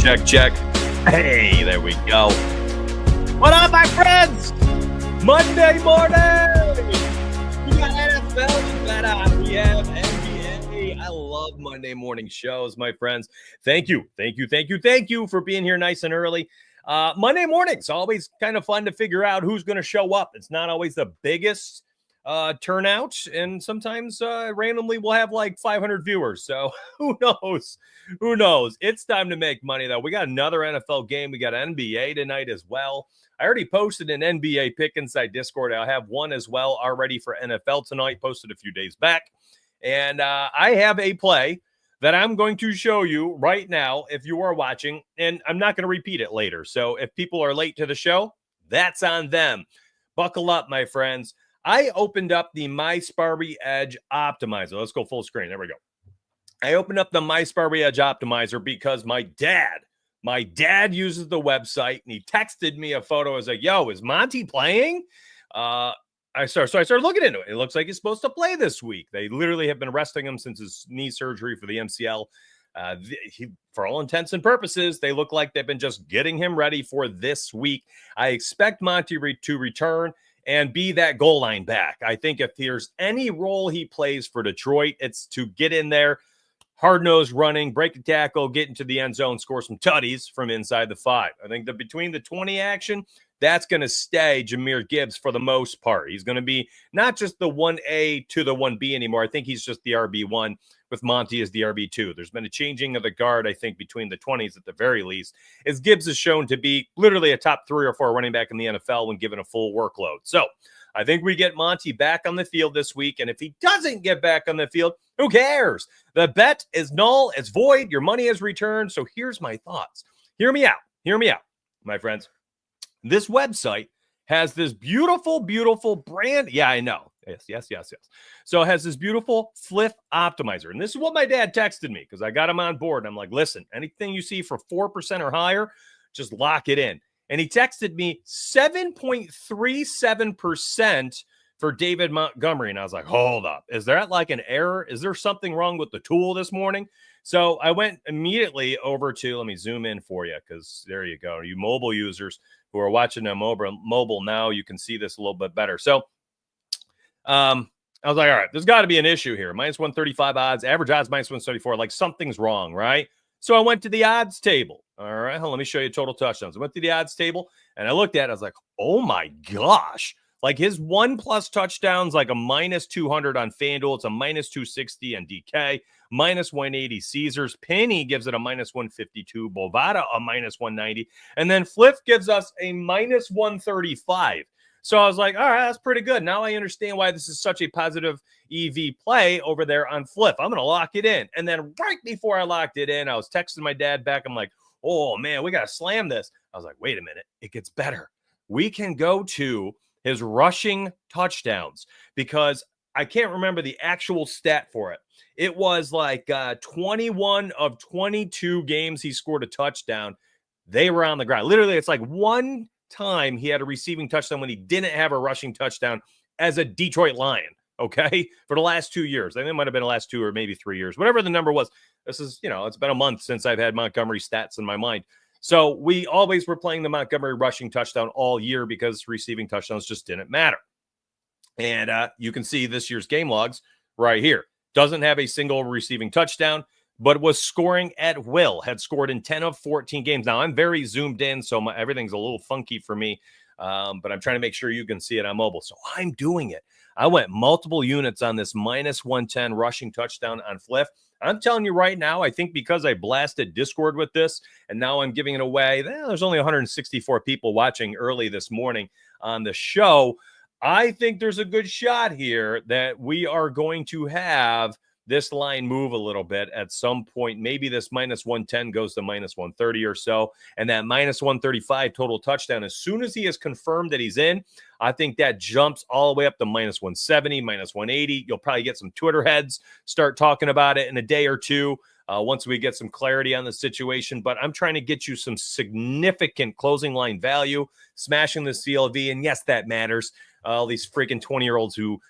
Check, check. Hey, there we go. What up, my friends? Monday morning. We got NFL, we got we have NBA. I love Monday morning shows, my friends. Thank you for being here nice and early. Monday mornings, always kind of fun to figure out who's going to show up. It's not always the biggest turnout, and sometimes randomly we'll have like 500 viewers. So who knows? It's time to make money, though. We got another NFL game. We got NBA tonight as well. I already posted an NBA pick inside Discord. I'll have one as well already for NFL tonight, posted a few days back. And I have a play that I'm going to show you right now if you are watching, and I'm not going to repeat it later. So if people are late to the show, that's on them. Buckle up, my friends. I opened up the MySparby Edge Optimizer. Let's go full screen. There we go. I opened up the MySparby Edge Optimizer because my dad uses the website, and he texted me a photo. I was like, yo, is Monty playing? So I started looking into it. It looks like he's supposed to play this week. They literally have been resting him since his knee surgery for the MCL. For all intents and purposes, they look like they've been just getting him ready for this week. I expect Monty to return and be that goal line back. I think if there's any role he plays for Detroit, it's to get in there, hard-nosed running, break a tackle, get into the end zone, score some tutties from inside the 5. I think that between the 20 action, that's going to stay Jahmyr Gibbs for the most part. He's going to be not just the 1A to the 1B anymore. I think he's just the RB1 with Monty as the RB2. There's been a changing of the guard, I think, between the 20s at the very least, as Gibbs is shown to be literally a top 3 or 4 running back in the NFL when given a full workload. So I think we get Monty back on the field this week, and if he doesn't get back on the field, who cares? The bet is null, it's void, your money is returned. So here's my thoughts. Hear me out, my friends. This website has this beautiful brand. Yeah, I know. Yes. So it has this beautiful Flip Optimizer. And this is what my dad texted me because I got him on board. I'm like, listen, anything you see for 4% or higher, just lock it in. And he texted me 7.37% for David Montgomery. And I was like, hold up. Is that like an error? Is there something wrong with the tool this morning? So I went immediately over to, let me zoom in for you because there you go. You mobile users who are watching on mobile now, you can see this a little bit better. So I was like, all right, there's got to be an issue here. Minus 135 odds, average odds minus 174. Like something's wrong, right? So I went to the odds table. All right, let me show you total touchdowns. I went to the odds table and I looked at it. I was like, oh my gosh. Like his 1+ touchdowns, like a minus 200 on FanDuel. It's a minus 260 on DK, minus 180 Caesars. Penny gives it a minus 152. Bovada a minus 190. And then Flip gives us a minus 135. So I was like, all right, that's pretty good. Now I understand why this is such a positive EV play over there on Flip. I'm going to lock it in. And then right before I locked it in, I was texting my dad back. I'm like, oh, man, we got to slam this. I was like, wait a minute. It gets better. We can go to his rushing touchdowns because I can't remember the actual stat for it. It was like 21 of 22 games he scored a touchdown. They were on the ground. Literally, it's like one time he had a receiving touchdown when he didn't have a rushing touchdown as a Detroit Lion, okay, for the last 2 years. I think it might have been the last 2 or maybe 3 years, whatever the number was. This is, it's been a month since I've had Montgomery stats in my mind. So we always were playing the Montgomery rushing touchdown all year because receiving touchdowns just didn't matter. And you can see this year's game logs right here. Doesn't have a single receiving touchdown, but was scoring at will, had scored in 10 of 14 games. Now, I'm very zoomed in, so everything's a little funky for me, but I'm trying to make sure you can see it on mobile. So I'm doing it. I went multiple units on this minus 110 rushing touchdown on Flip. I'm telling you right now, I think because I blasted Discord with this, and now I'm giving it away, there's only 164 people watching early this morning on the show. I think there's a good shot here that we are going to have this line move a little bit at some point. Maybe this minus 110 goes to minus 130 or so, and that minus 135 total touchdown, as soon as he has confirmed that he's in, I think that jumps all the way up to minus 170, minus 180. You'll probably get some Twitter heads start talking about it in a day or two once we get some clarity on the situation. But I'm trying to get you some significant closing line value, smashing the CLV. And yes, that matters. All these freaking 20-year-olds who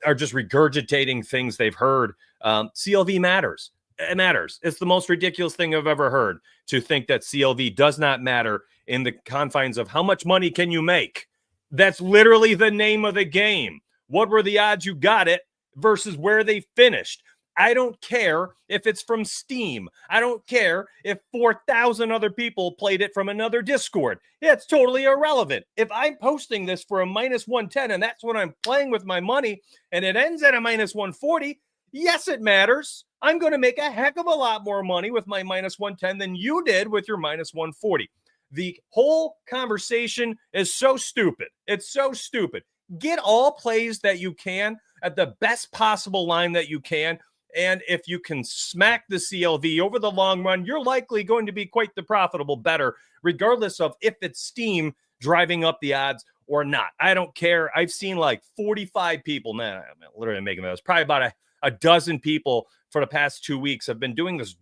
are just regurgitating things they've heard. CLV matters. It matters. It's the most ridiculous thing I've ever heard, to think that CLV does not matter in the confines of how much money can you make. That's literally the name of the game. What were the odds you got it versus where they finished? I don't care if it's from Steam. I don't care if 4,000 other people played it from another Discord. Yeah, it's totally irrelevant. If I'm posting this for a minus 110 and that's what I'm playing with my money and it ends at a minus 140, yes, it matters. I'm going to make a heck of a lot more money with my minus 110 than you did with your minus 140. The whole conversation is so stupid. It's so stupid. Get all plays that you can at the best possible line that you can. And if you can smack the CLV over the long run, you're likely going to be quite the profitable bettor, regardless of if it's Steam driving up the odds or not. I don't care. I've seen like 45 people. Man, I'm literally making those. Probably about a dozen people for the past 2 weeks have been doing this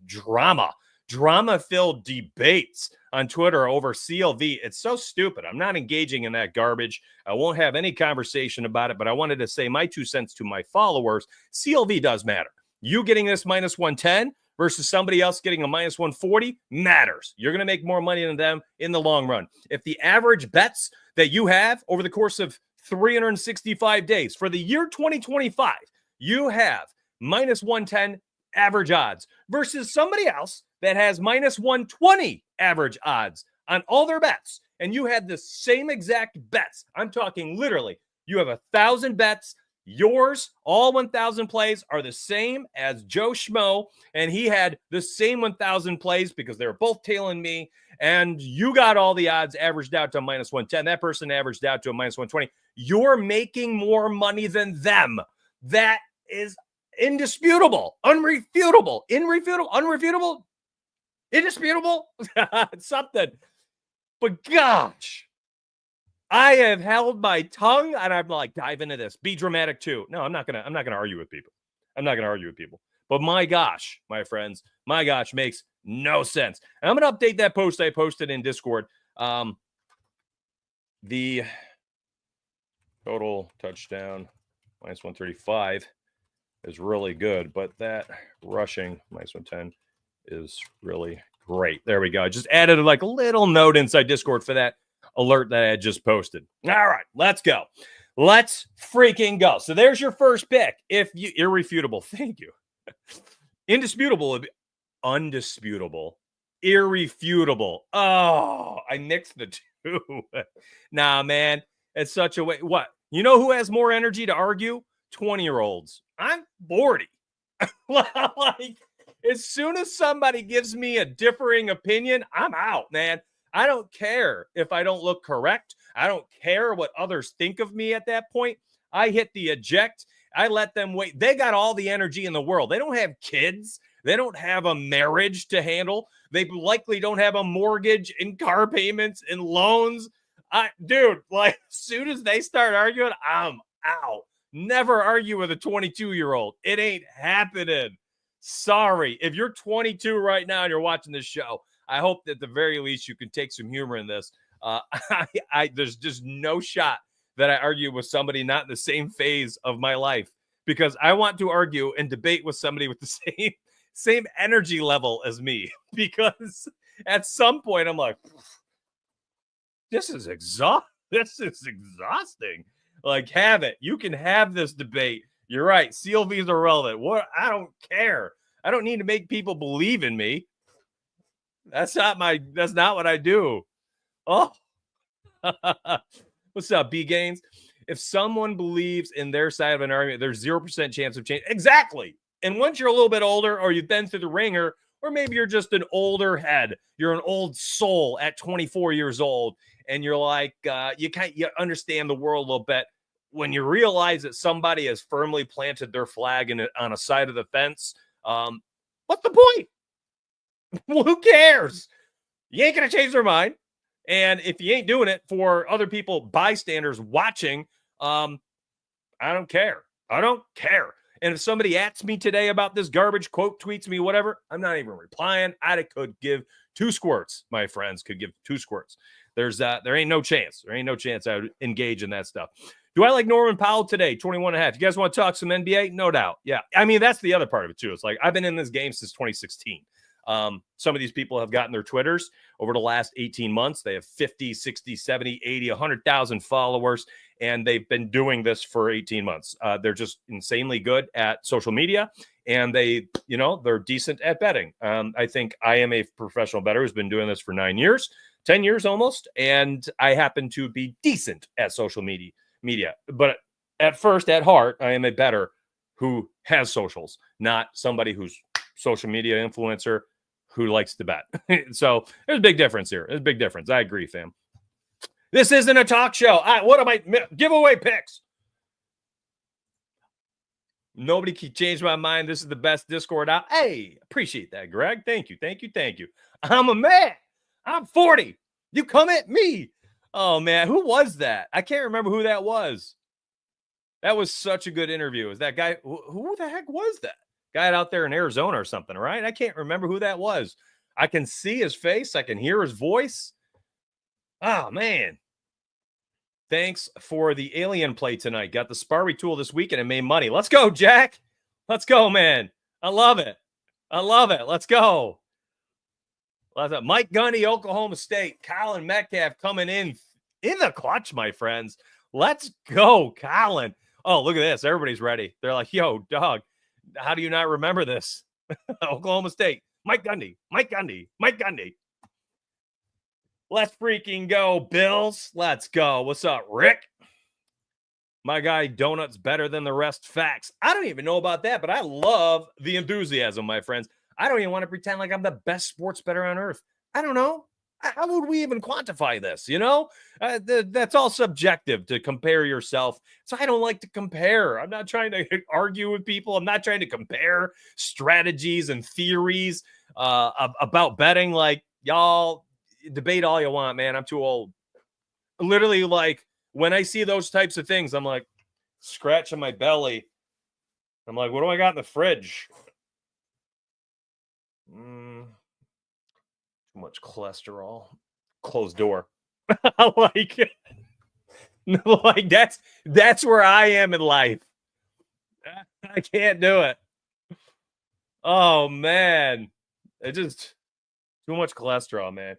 drama-filled debates on Twitter over CLV. It's so stupid. I'm not engaging in that garbage. I won't have any conversation about it, but I wanted to say my 2 cents to my followers. CLV does matter. You getting this minus 110 versus somebody else getting a minus 140 matters. You're going to make more money than them in the long run. If the average bets that you have over the course of 365 days for the year 2025, you have minus 110 average odds versus somebody else that has minus 120 average odds on all their bets, and you had the same exact bets. I'm talking literally, you have 1,000 bets. Yours, all 1,000 plays are the same as Joe Schmo, and he had the same 1,000 plays because they were both tailing me, and you got all the odds averaged out to minus 110. That person averaged out to a minus 120. You're making more money than them. That is indisputable, unrefutable, unrefutable, indisputable, something. But gosh, I have held my tongue and I'm like, dive into this. Be dramatic too. No, I'm not gonna argue with people. But my gosh, my friends, makes no sense. And I'm gonna update that post I posted in Discord. The total touchdown minus 135 is really good, but that rushing minus 110 is really great. There we go. I just added like a little note inside Discord for that alert that I had just posted. All right, let's go. Let's freaking go. So there's your first pick. If you irrefutable, thank you. Indisputable, undisputable, irrefutable. Oh, I mixed the two. Nah, man, it's such a way. What? You know who has more energy to argue? 20-year-olds. I'm 40. Like, as soon as somebody gives me a differing opinion, I'm out, man. I don't care if I don't look correct. I don't care what others think of me at that point. I hit the eject. I let them wait. They got all the energy in the world. They don't have kids. They don't have a marriage to handle. They likely don't have a mortgage and car payments and loans. Dude, like, as soon as they start arguing, I'm out. Never argue with a 22-year-old. It ain't happening. Sorry. If you're 22 right now and you're watching this show, I hope that at the very least you can take some humor in this. There's just no shot that I argue with somebody not in the same phase of my life, because I want to argue and debate with somebody with the same energy level as me, because at some point I'm like, this is exhausting. Like, have it. You can have this debate. You're right. CLVs are relevant. What? I don't care. I don't need to make people believe in me. That's not what I do. Oh, what's up, B Gaines? If someone believes in their side of an argument, there's 0% chance of change. Exactly. And once you're a little bit older, or you've been through the ringer, or maybe you're just an older head, you're an old soul at 24 years old, and you're like, you understand the world a little bit. When you realize that somebody has firmly planted their flag on a side of the fence, what's the point? Well, who cares? You ain't going to change their mind. And if you ain't doing it for other people, bystanders watching, I don't care. And if somebody asks me today about this garbage, quote tweets me, whatever, I'm not even replying. I could give 2 squirts. My friends could give 2 squirts. There ain't no chance. I would engage in that stuff. Do I like Norman Powell today? 21.5. You guys want to talk some NBA? No doubt. Yeah. I mean, that's the other part of it too. It's like, I've been in this game since 2016. Some of these people have gotten their Twitters over the last 18 months. They have 50, 60, 70, 80, 100,000 followers, and they've been doing this for 18 months. They're just insanely good at social media, and they're decent at betting. I think I am a professional bettor who's been doing this for 9 years, 10 years almost, and I happen to be decent at social media. But at heart, I am a bettor who has socials, not somebody who's social media influencer who likes to bet. So there's a big difference here. There's a big difference. I agree, fam. This isn't a talk show. What am I? Giveaway picks. Nobody can change my mind. This is the best Discord out. Hey, appreciate that, Greg. Thank you. I'm a man. I'm 40. You come at me. Oh, man. Who was that? I can't remember who that was. That was such a good interview. Is that guy? Who the heck was that? Guy out there in Arizona or something, right? I can't remember who that was. I can see his face. I can hear his voice. Oh, man. Thanks for the alien play tonight. Got the Sparry tool this weekend and made money. Let's go, Jack. Let's go, man. I love it. Let's go. Mike Gundy, Oklahoma State. Colin Metcalf coming in the clutch, my friends. Let's go, Colin. Oh, look at this. Everybody's ready. They're like, yo, dog, how do you not remember this? Oklahoma State. Mike Gundy. Let's freaking go, Bills. Let's go. What's up, Rick? My guy, donuts better than the rest. Facts. I don't even know about that, but I love the enthusiasm, my friends. I don't even want to pretend like I'm the best sports bettor on earth. I don't know. How would we even quantify this? That's all subjective to compare yourself. So I don't like to compare. I'm not trying to argue with people. I'm not trying to compare strategies and theories about betting. Like, y'all debate all you want, man. I'm too old. Literally, like, when I see those types of things, I'm like scratching my belly. I'm like, what do I got in the fridge? Too much cholesterol. Closed door. Like that's where I am in life. I can't do it. Oh man, it just too much cholesterol, man.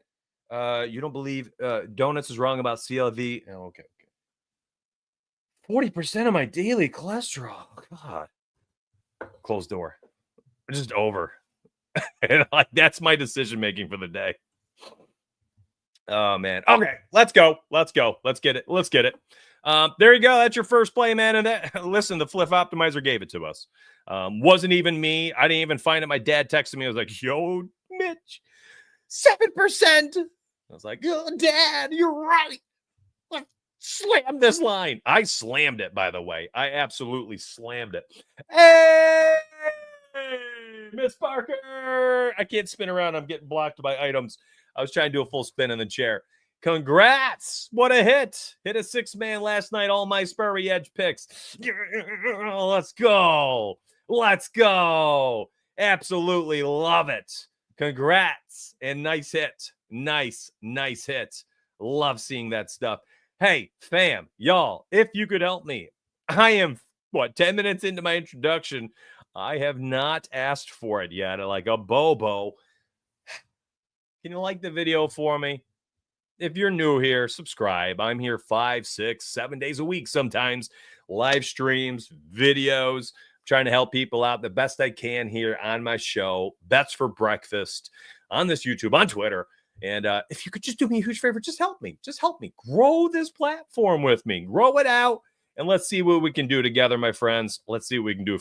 You don't believe Donuts is wrong about CLV? Oh, okay. 40% of my daily cholesterol. God. Closed door. Just over. Like, that's my decision making for the day. Oh man. Okay, let's go. Let's get it. There you go. That's your first play, man. And listen, the Flip Optimizer gave it to us. Wasn't even me. I didn't even find it. My dad texted me. I was like, yo, Mitch, 7%. I was like, oh, Dad, you're right. Let's slam this line. I slammed it, by the way. I absolutely slammed it. Hey, Miss Parker. I can't spin around. I'm getting blocked by items. I was trying to do a full spin in the chair. Congrats. What a hit. Hit a 6-man last night. All my Sparry Edge picks. Let's go. Absolutely love it. Congrats. And nice hit. Nice hit. Love seeing that stuff. Hey, fam, y'all, if you could help me, I am, 10 minutes into my introduction. I have not asked for it yet, like a Bobo. Can you like the video for me? If you're new here, subscribe. I'm here 5, 6, 7 days a week sometimes. Live streams, videos, trying to help people out the best I can here on my show. Bets for breakfast on this YouTube, on Twitter. And if you could just do me a huge favor, just help me. Grow this platform with me. Grow it out. And let's see what we can do together, my friends. Let's see what we can do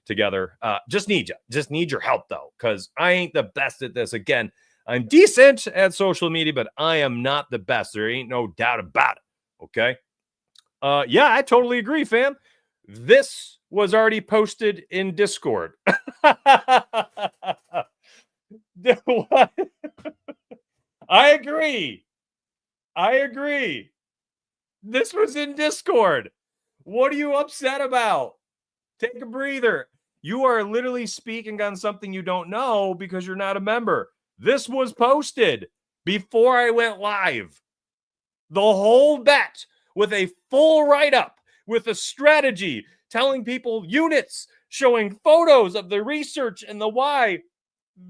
together. Just need your help, though, because I ain't the best at this. Again, I'm decent at social media, but I am not the best. There ain't no doubt about it. Okay? Yeah, I totally agree, fam. This was already posted in Discord. What? I agree. This was in Discord. What are you upset about? Take a breather. You are literally speaking on something you don't know because you're not a member. This was posted before I went live. The whole bet with a full write-up with a strategy, telling people units, showing photos of the research and the why.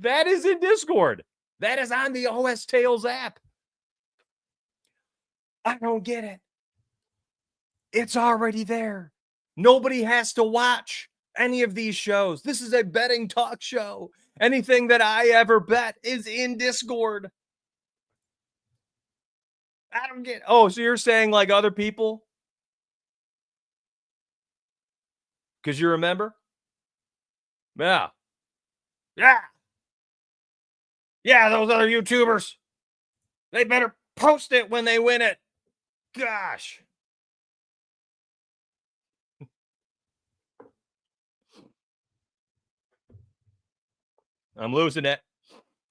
That is in Discord. That is on the OS Tales app. I don't get it. It's already there. Nobody has to watch any of these shows. This is a betting talk show. Anything that I ever bet is in Discord. I don't get. Oh, so you're saying like other people? Because you remember? Yeah. Yeah. Yeah, those other YouTubers. They better post it when they win it. Gosh. I'm losing it.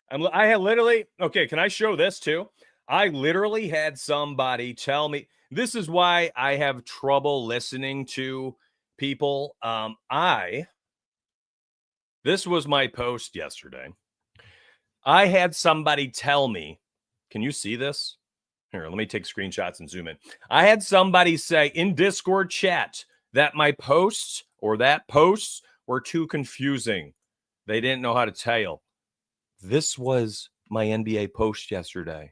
I had literally, okay, can I show this too? I literally had somebody tell me, this is why I have trouble listening to people. This was my post yesterday. I had somebody tell me, can you see this? Here, let me take screenshots and zoom in. I had somebody say in Discord chat that my posts or that posts were too confusing. They didn't know how to tell. This was my NBA post yesterday.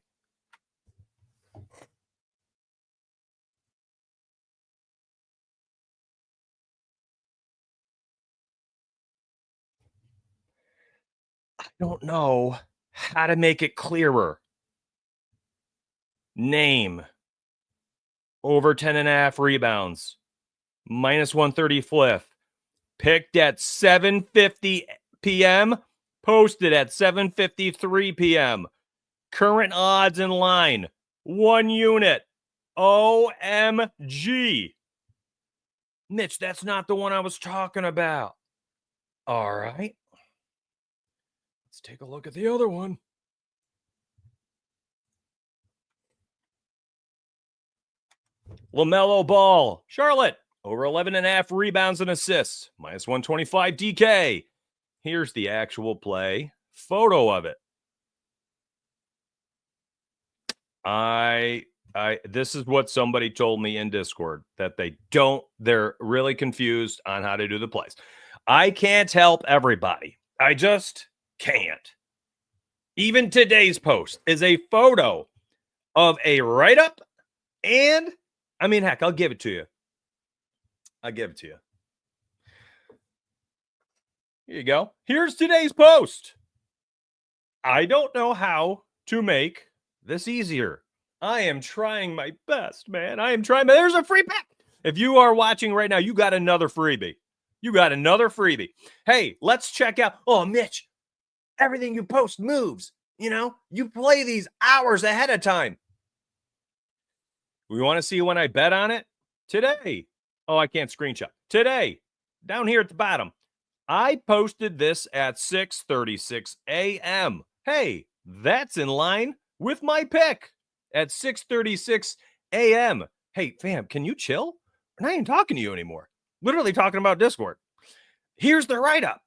I don't know how to make it clearer. Name. Over 10.5 rebounds. Minus 130 flip. Picked at 7:50 p.m. Posted at 7:53 p.m. Current odds in line. 1 unit. OMG. Mitch, that's not the one I was talking about. All right. Let's take a look at the other one. LaMelo Ball. Charlotte. Over 11.5 rebounds and assists. Minus 125 DK. Here's the actual play. Photo of it. This is what somebody told me in Discord, that they're really confused on how to do the plays. I can't help everybody. I just can't. Even today's post is a photo of a write-up, and I mean, heck, I'll give it to you. Here you go. Here's today's post. I don't know how to make this easier. I am trying my best, man. There's a free pick. If you are watching right now, you got another freebie. Hey, let's check out. Oh, Mitch, everything you post moves. You know, you play these hours ahead of time. We want to see when I bet on it? Today. Oh, I can't screenshot. Today, down here at the bottom, I posted this at 6:36 a.m. Hey, that's in line with my pick at 6:36 a.m. Hey, fam, can you chill? I'm not even talking to you anymore. Literally talking about Discord. Here's the write-up.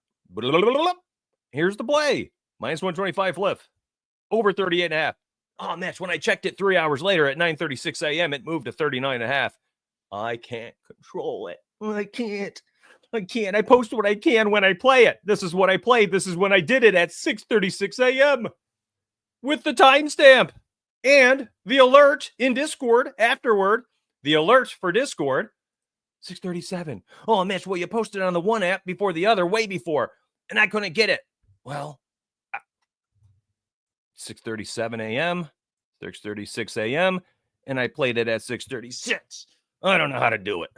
Here's the play. Minus 125 flip. Over 38.5. Oh, Mitch, when I checked it 3 hours later at 9:36 a.m., it moved to 39.5. I can't control it. I can't. I post what I can when I play it. This is what I played. This is when I did it at 6:36 a.m. with the timestamp and the alert in Discord afterward. The alert for Discord, 6:37. Oh, Mitch, well, you posted on the one app before the other, way before, and I couldn't get it. Well, 6:37 a.m., 6:36 a.m., and I played it at 6:36. I don't know how to do it.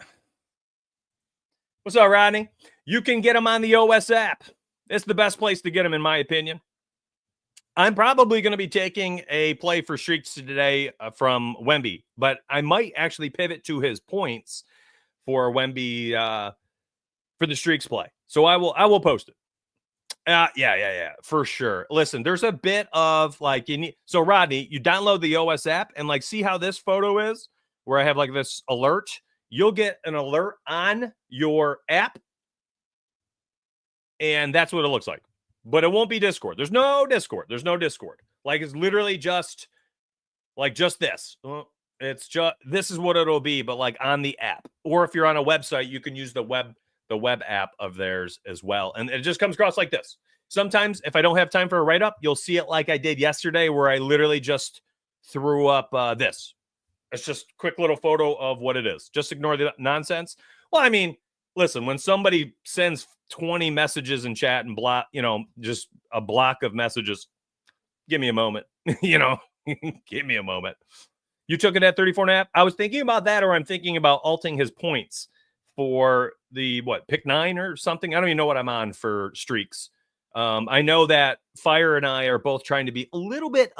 What's up, Rodney? You can get them on the OS app. It's the best place to get them, in my opinion. I'm probably going to be taking a play for Streaks today from Wemby, but I might actually pivot to his points for Wemby for the Streaks play. So I will post it. Yeah, for sure. Listen, there's a bit of like so Rodney, you download the OS app and like see how this photo is, where I have like this alert. You'll get an alert on your app, and that's what it looks like. But it won't be Discord. There's no Discord. Like it's literally just this. It's just, this is what it'll be, but like on the app, or if you're on a website, you can use the web app of theirs as well. And it just comes across like this. Sometimes if I don't have time for a write-up, you'll see it like I did yesterday, where I literally just threw up this. It's just a quick little photo of what it is. Just ignore the nonsense. Well, I mean, listen, when somebody sends 20 messages in chat and block, just a block of messages, give me a moment. Give me a moment. You took it at 34.5. I was thinking about that, or I'm thinking about alting his points for the pick 9 or something. I don't even know what I'm on for streaks. I know that Fire and I are both trying to be a little bit,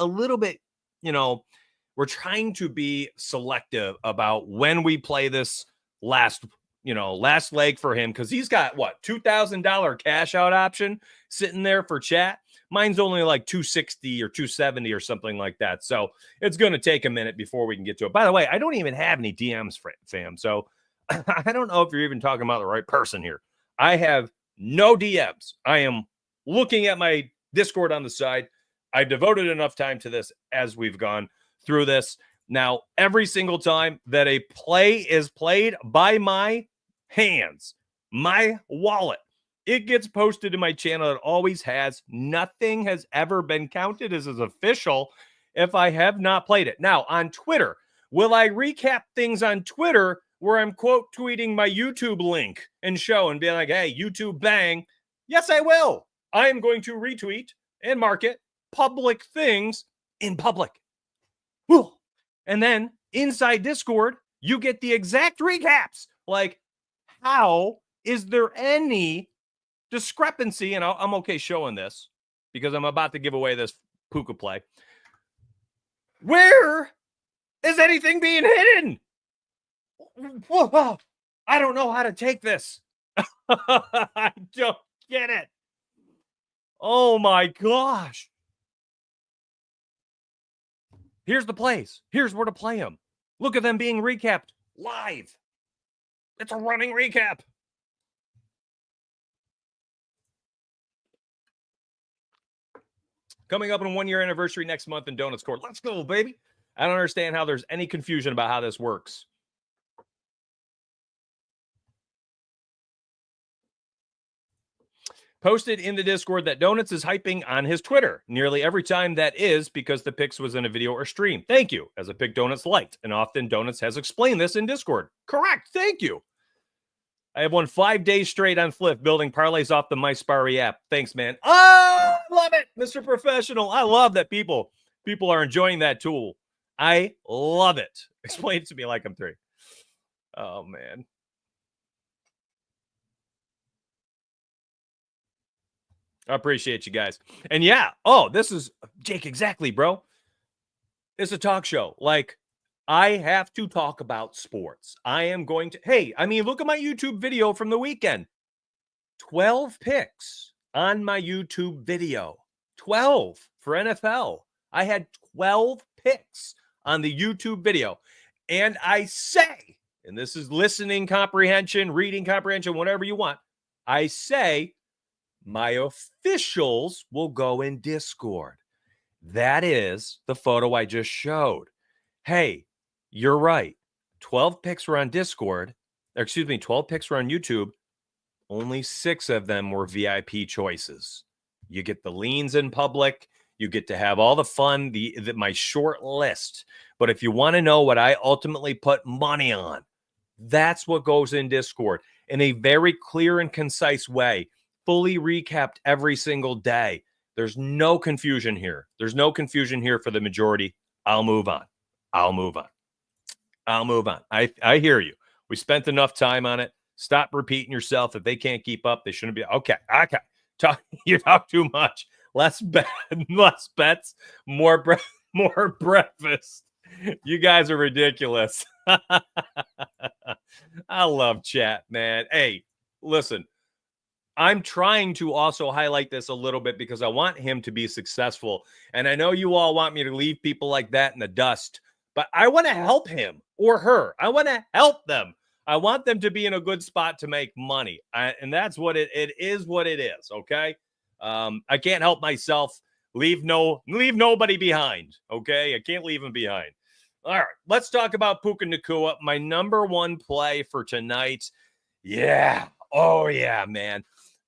we're trying to be selective about when we play this last leg for him, because he's got $2,000 cash out option sitting there for chat. Mine's only like 260 or 270 or something like that. So it's going to take a minute before we can get to it. By the way, I don't even have any DMs, fam. So I don't know if you're even talking about the right person here. I have no DMs. I am looking at my Discord on the side. I devoted enough time to this as we've gone through this. Now, every single time that a play is played by my hands, my wallet, it gets posted to my channel. It always has. Nothing has ever been counted as official if I have not played it. Now, on Twitter, will I recap things on Twitter where I'm quote tweeting my YouTube link and show and be like, hey, YouTube bang? Yes, I will. I am going to retweet and market public things in public. Whew. And then inside Discord, you get the exact recaps. Like, how is there any discrepancy? And I'm okay showing this because I'm about to give away this Puka play. Where is anything being hidden? Whoa, I don't know how to take this. I don't get it. Oh my gosh. Here's the plays. Here's where to play them. Look at them being recapped live. It's a running recap. Coming up on 1 year anniversary next month in Donuts Court. Let's go, baby. I don't understand how there's any confusion about how this works. Posted in the Discord that Donuts is hyping on his Twitter. Nearly every time that is because the picks was in a video or stream. Thank you. As a pick Donuts liked. And often Donuts has explained this in Discord. Correct. Thank you. I have won 5 days straight on Flip building parlays off the MySparry app. Thanks, man. Oh, love it, Mr. Professional. I love that people are enjoying that tool. I love it. Explain it to me like I'm 3. Oh, man. I appreciate you guys. And yeah, this is Jake. Exactly, bro. It's a talk show. Like, I have to talk about sports. I am going to, look at my YouTube video from the weekend. 12 picks on my YouTube video. 12 for NFL. I had 12 picks on the YouTube video. And I say, and this is listening comprehension, reading comprehension, whatever you want. I say, my officials will go in Discord. That is the photo I just showed. Hey, you're right. 12 picks were on Discord. 12 picks were on YouTube. Only 6 of them were VIP choices. You get the leans in public. You get to have all the fun, my short list. But if you want to know what I ultimately put money on, that's what goes in Discord in a very clear and concise way. Fully recapped every single day. There's no confusion here. There's no confusion here for the majority. I'll move on. I hear you. We spent enough time on it. Stop repeating yourself. If they can't keep up, they shouldn't be. Okay. You talk too much. Less bets, more breakfast. You guys are ridiculous. I love chat, man. Hey, listen. I'm trying to also highlight this a little bit because I want him to be successful. And I know you all want me to leave people like that in the dust, but I want to help him or her. I want to help them. I want them to be in a good spot to make money. And that's what it is what it is. Okay. I can't help myself. Leave nobody behind. Okay. I can't leave them behind. All right, let's talk about Puka Nacua, my number one play for tonight. Yeah. Oh, yeah, man.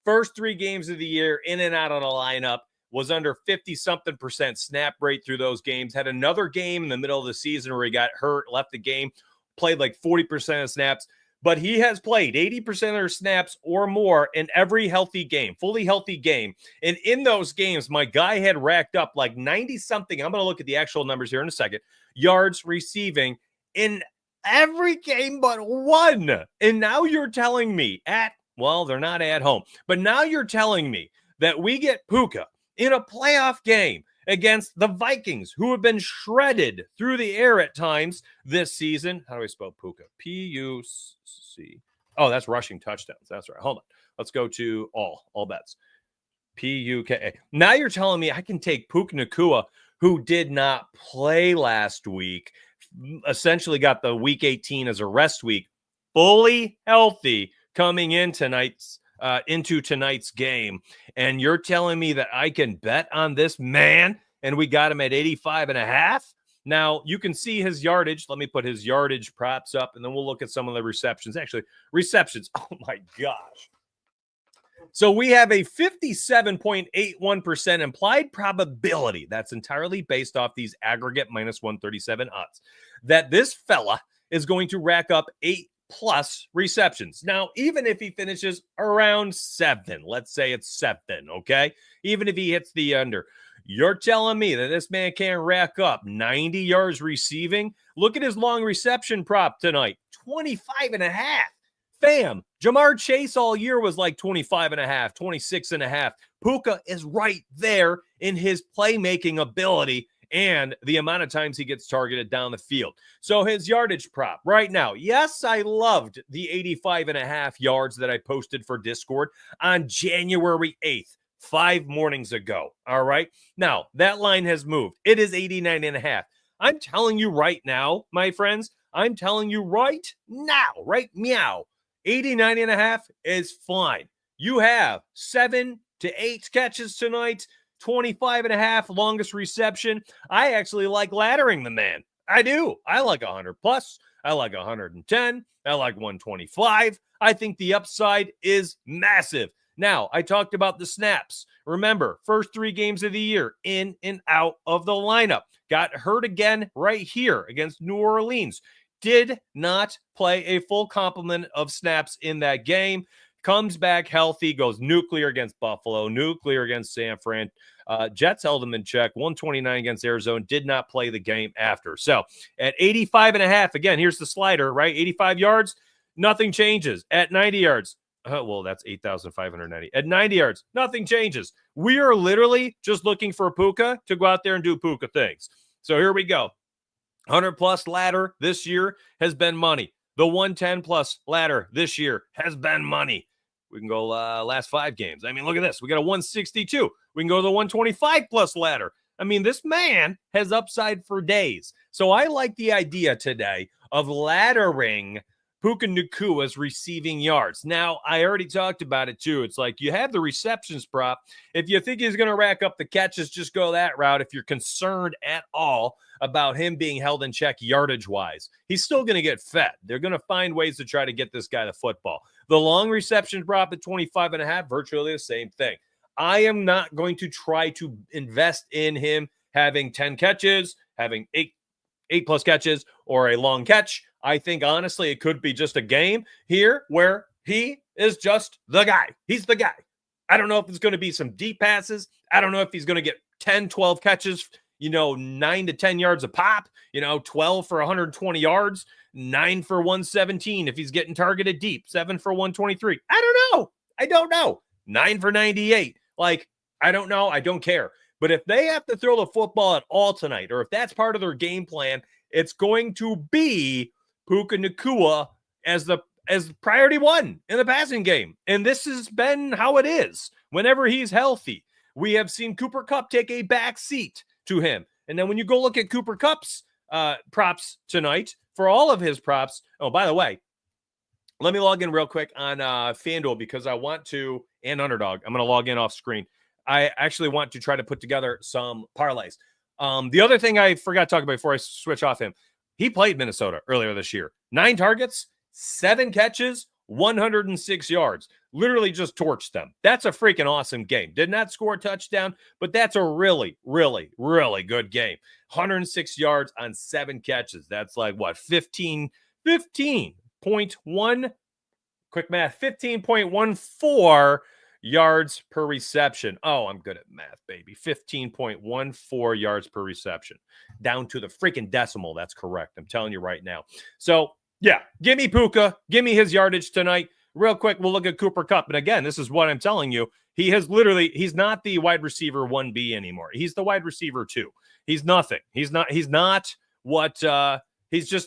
First 3 games of the year, in and out of the lineup, was under 50-something% snap rate through those games. Had another game in the middle of the season where he got hurt, left the game, played like 40% of snaps. But he has played 80% of their snaps or more in every healthy game, fully healthy game. And in those games, my guy had racked up like 90-something. I'm going to look at the actual numbers here in a second. Yards receiving in every game but one. And now you're telling me well, they're not at home, but now you're telling me that we get Puka in a playoff game against the Vikings, who have been shredded through the air at times this season. How do I spell Puka? P-U-C. Oh, that's rushing touchdowns. That's right. Hold on. Let's go to all bets. P-U-K-A. Now you're telling me I can take Puka Nacua, who did not play last week, essentially got the week 18 as a rest week, fully healthy coming in into tonight's game. And you're telling me that I can bet on this man, and we got him at 85.5. Now you can see his yardage. Let me put his yardage props up, and then we'll look at some of the receptions. Actually, receptions. Oh my gosh. So we have a 57.81% implied probability. That's entirely based off these aggregate minus 137 odds that this fella is going to rack up 8+ receptions. Now, even if he finishes around 7, let's say it's 7, okay? Even if he hits the under, you're telling me that this man can't rack up 90 yards receiving? Look at his long reception prop tonight, 25.5. Fam, Jamar Chase all year was like 25.5, 26.5. Puka is right there in his playmaking ability and the amount of times he gets targeted down the field. So his yardage prop right now, yes, I loved the 85.5 yards that I posted for Discord on January 8th, 5 mornings ago. All right. Now that line has moved. It is 89.5. I'm telling you right now, my friends, I'm telling you right now, right meow, 89.5 is fine. You have 7 to 8 catches tonight, 25.5 longest reception. I actually like laddering the man. I do. I like 100+. I like 110. I like 125. I think the upside is massive. Now, I talked about the snaps. Remember, first 3 games of the year, in and out of the lineup. Got hurt again right here against New Orleans. Did not play a full complement of snaps in that game. Comes back healthy, goes nuclear against Buffalo, nuclear against San Fran. Jets held him in check, 129 against Arizona, did not play the game after. So at 85.5, again, here's the slider, right? 85 yards, nothing changes. At 90 yards, well, that's 8,590. At 90 yards, nothing changes. We are literally just looking for Puka to go out there and do Puka things. So here we go. 100+ ladder this year has been money. The 110+ ladder this year has been money. We can go last 5 games. I mean, look at this. We got a 162. We can go to the 125+ ladder. I mean, this man has upside for days. So I like the idea today of laddering Puka Nacua's receiving yards. Now, I already talked about it too. It's like you have the receptions prop. If you think he's going to rack up the catches, just go that route. If you're concerned at all about him being held in check yardage-wise, he's still going to get fed. They're going to find ways to try to get this guy the football. The long reception prop at 25.5, virtually the same thing. I am not going to try to invest in him having 10 catches, having 8+ catches, or a long catch. I think, honestly, it could be just a game here where he is just the guy. He's the guy. I don't know if it's going to be some deep passes. I don't know if he's going to get 10, 12 catches, 9 to 10 yards a pop, 12 for 120 yards, 9 for 117 if he's getting targeted deep, 7 for 123. I don't know. 9 for 98. I don't know. I don't care. But if they have to throw the football at all tonight, or if that's part of their game plan, it's going to be Puka Nacua as priority 1 in the passing game. And this has been how it is. Whenever he's healthy, we have seen Cooper Kupp take a back seat to him. And then when you go look at Cooper Kupp's props tonight, for all of his props, oh, by the way, let me log in real quick on FanDuel because I want to, and Underdog. I'm going to log in off screen. I actually want to try to put together some parlays. The other thing I forgot to talk about before I switch off him, He played Minnesota earlier this year. 9 targets, 7 catches, 106 yards. Literally just torched them. That's a freaking awesome game. Did not score a touchdown, but that's a really, really, really good game. 106 yards on 7 catches. That's like what? 15.1, quick math, 15.14 yards per reception. Oh, I'm good at math, baby. 15.14 yards per reception. Down to the freaking decimal. That's correct. I'm telling you right now. So, yeah, give me Puka. Give me his yardage tonight. Real quick, we'll look at Cooper Kupp. And again, this is what I'm telling you. He's not the wide receiver 1B anymore. He's the wide receiver 2. He's nothing. He's just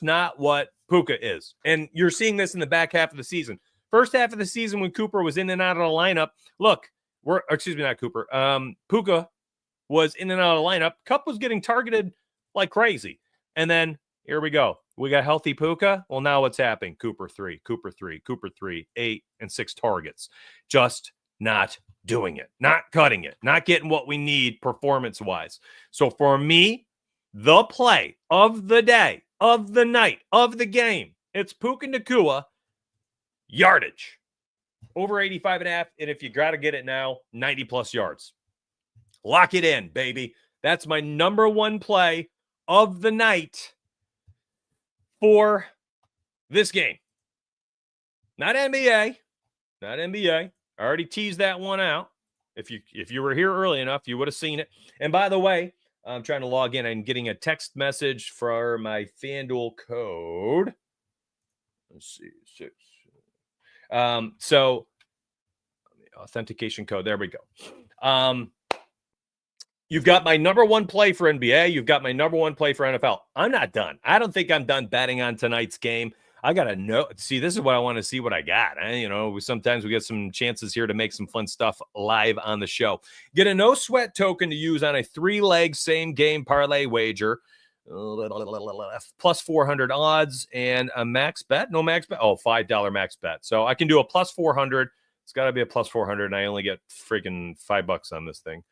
not what Puka is. And you're seeing this in the back half of the season. First half of the season when Cooper was in and out of the lineup, Puka was in and out of the lineup. Kupp was getting targeted like crazy. And then here we go. We got healthy Puka. Well, now what's happening? Cooper 3, 8 and 6 targets. Just not doing it, not cutting it, not getting what we need performance-wise. So for me, the play of the day, of the night, of the game, it's Puka Nacua yardage. Over 85.5, and if you got to get it now, 90-plus yards. Lock it in, baby. That's my number one play of the night for this game. Not NBA. I already teased that one out. If you were here early enough, you would have seen it. And by the way, I'm trying to log in. I'm getting a text message for my FanDuel code. Let's see. 6. So authentication code. There we go. You've got my number one play for NBA. You've got my number one play for NFL. I'm not done. I don't think I'm done betting on tonight's game. I got to know. See, this is what I want to see what I got. Sometimes we get some chances here to make some fun stuff live on the show. Get a no sweat token to use on a 3-leg same game parlay wager. Plus 400 odds and a max bet. No max bet. Oh, $5 max bet. So I can do a plus 400. It's got to be a plus 400. And I only get freaking $5 on this thing.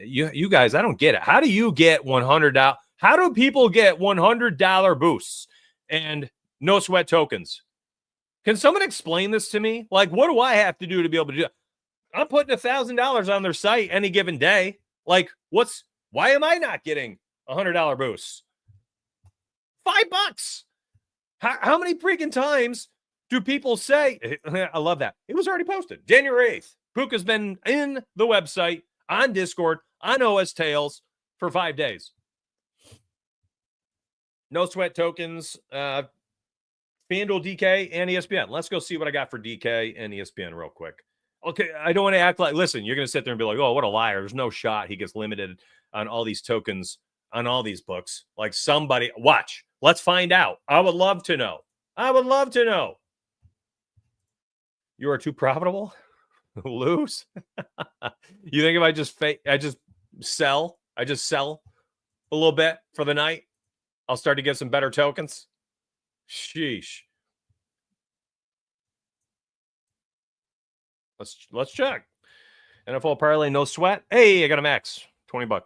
You guys, I don't get it. How do you get $100? How do people get $100 boosts and no sweat tokens? Can someone explain this to me? Like, what do I have to do to be able to do it? I'm putting $1,000 on their site any given day. Like, why am I not getting $100 boosts? $5. How many freaking times do people say, I love that. It was already posted. January 8th. Puka's been in the website, on Discord, on OS Tales for 5 days. No sweat tokens, FanDuel, DK, and ESPN. Let's go see what I got for DK and ESPN real quick. Okay, I don't want to act like, listen, you're going to sit there and be like, oh, what a liar. There's no shot he gets limited on all these tokens on all these books. Like somebody, watch. Let's find out. I would love to know. You are too profitable? Lose? You think if I just sell a little bit for the night, I'll start to get some better tokens? Sheesh. Let's check. NFL parlay, no sweat. Hey, I got a max. $20.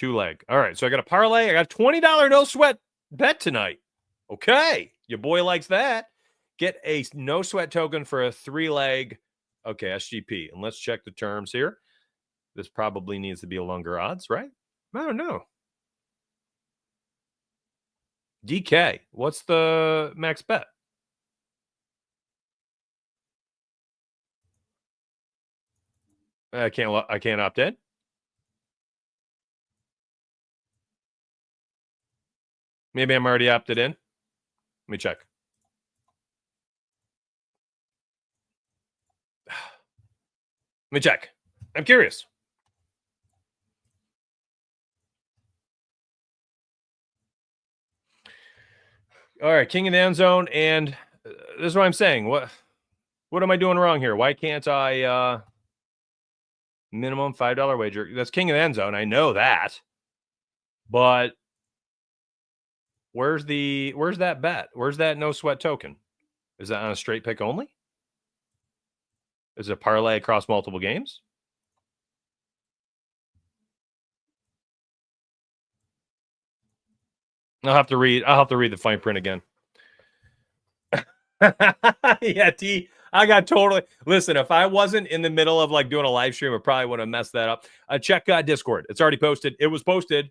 2-leg. All right, so I got a parlay. I got a $20 no sweat bet tonight. Okay, your boy likes that. Get a no sweat token for a 3-leg. Okay, SGP. And let's check the terms here. This probably needs to be a longer odds, right? I don't know. DK. What's the max bet? I can't opt in. Maybe I'm already opted in. Let me check. Let me check. I'm curious. All right, king of the end zone, and this is what I'm saying. What am I doing wrong here? Why can't I minimum $5 wager? That's king of the end zone. I know that. But where's that bet? Where's that no sweat token? Is that on a straight pick only? Is it a parlay across multiple games? I'll have to read the fine print again. Yeah, T. I got totally. Listen, if I wasn't in the middle of like doing a live stream, I probably would have messed that up. Check Discord. It's already posted. It was posted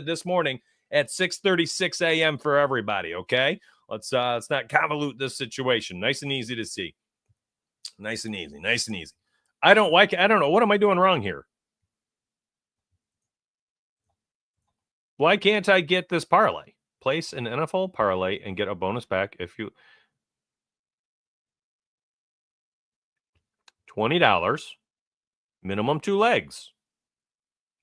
this morning at 6:36 a.m. for everybody. Okay, let's not convolute this situation. Nice and easy to see. Nice and easy. I don't know. What am I doing wrong here? Why can't I get this parlay? Place an NFL parlay and get a bonus back if you $20, minimum 2 legs,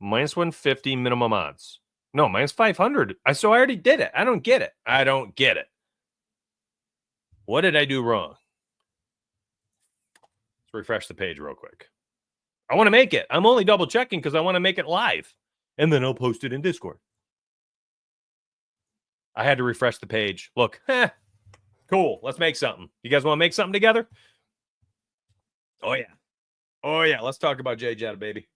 minus 150 minimum odds. No, minus 500. So I already did it. I don't get it. What did I do wrong? Let's refresh the page real quick. I want to make it. I'm only double checking because I want to make it live. And then I'll post it in Discord. I had to refresh the page. Look, cool. Let's make something. You guys want to make something together? Oh, yeah. Let's talk about Jay Jetta, baby.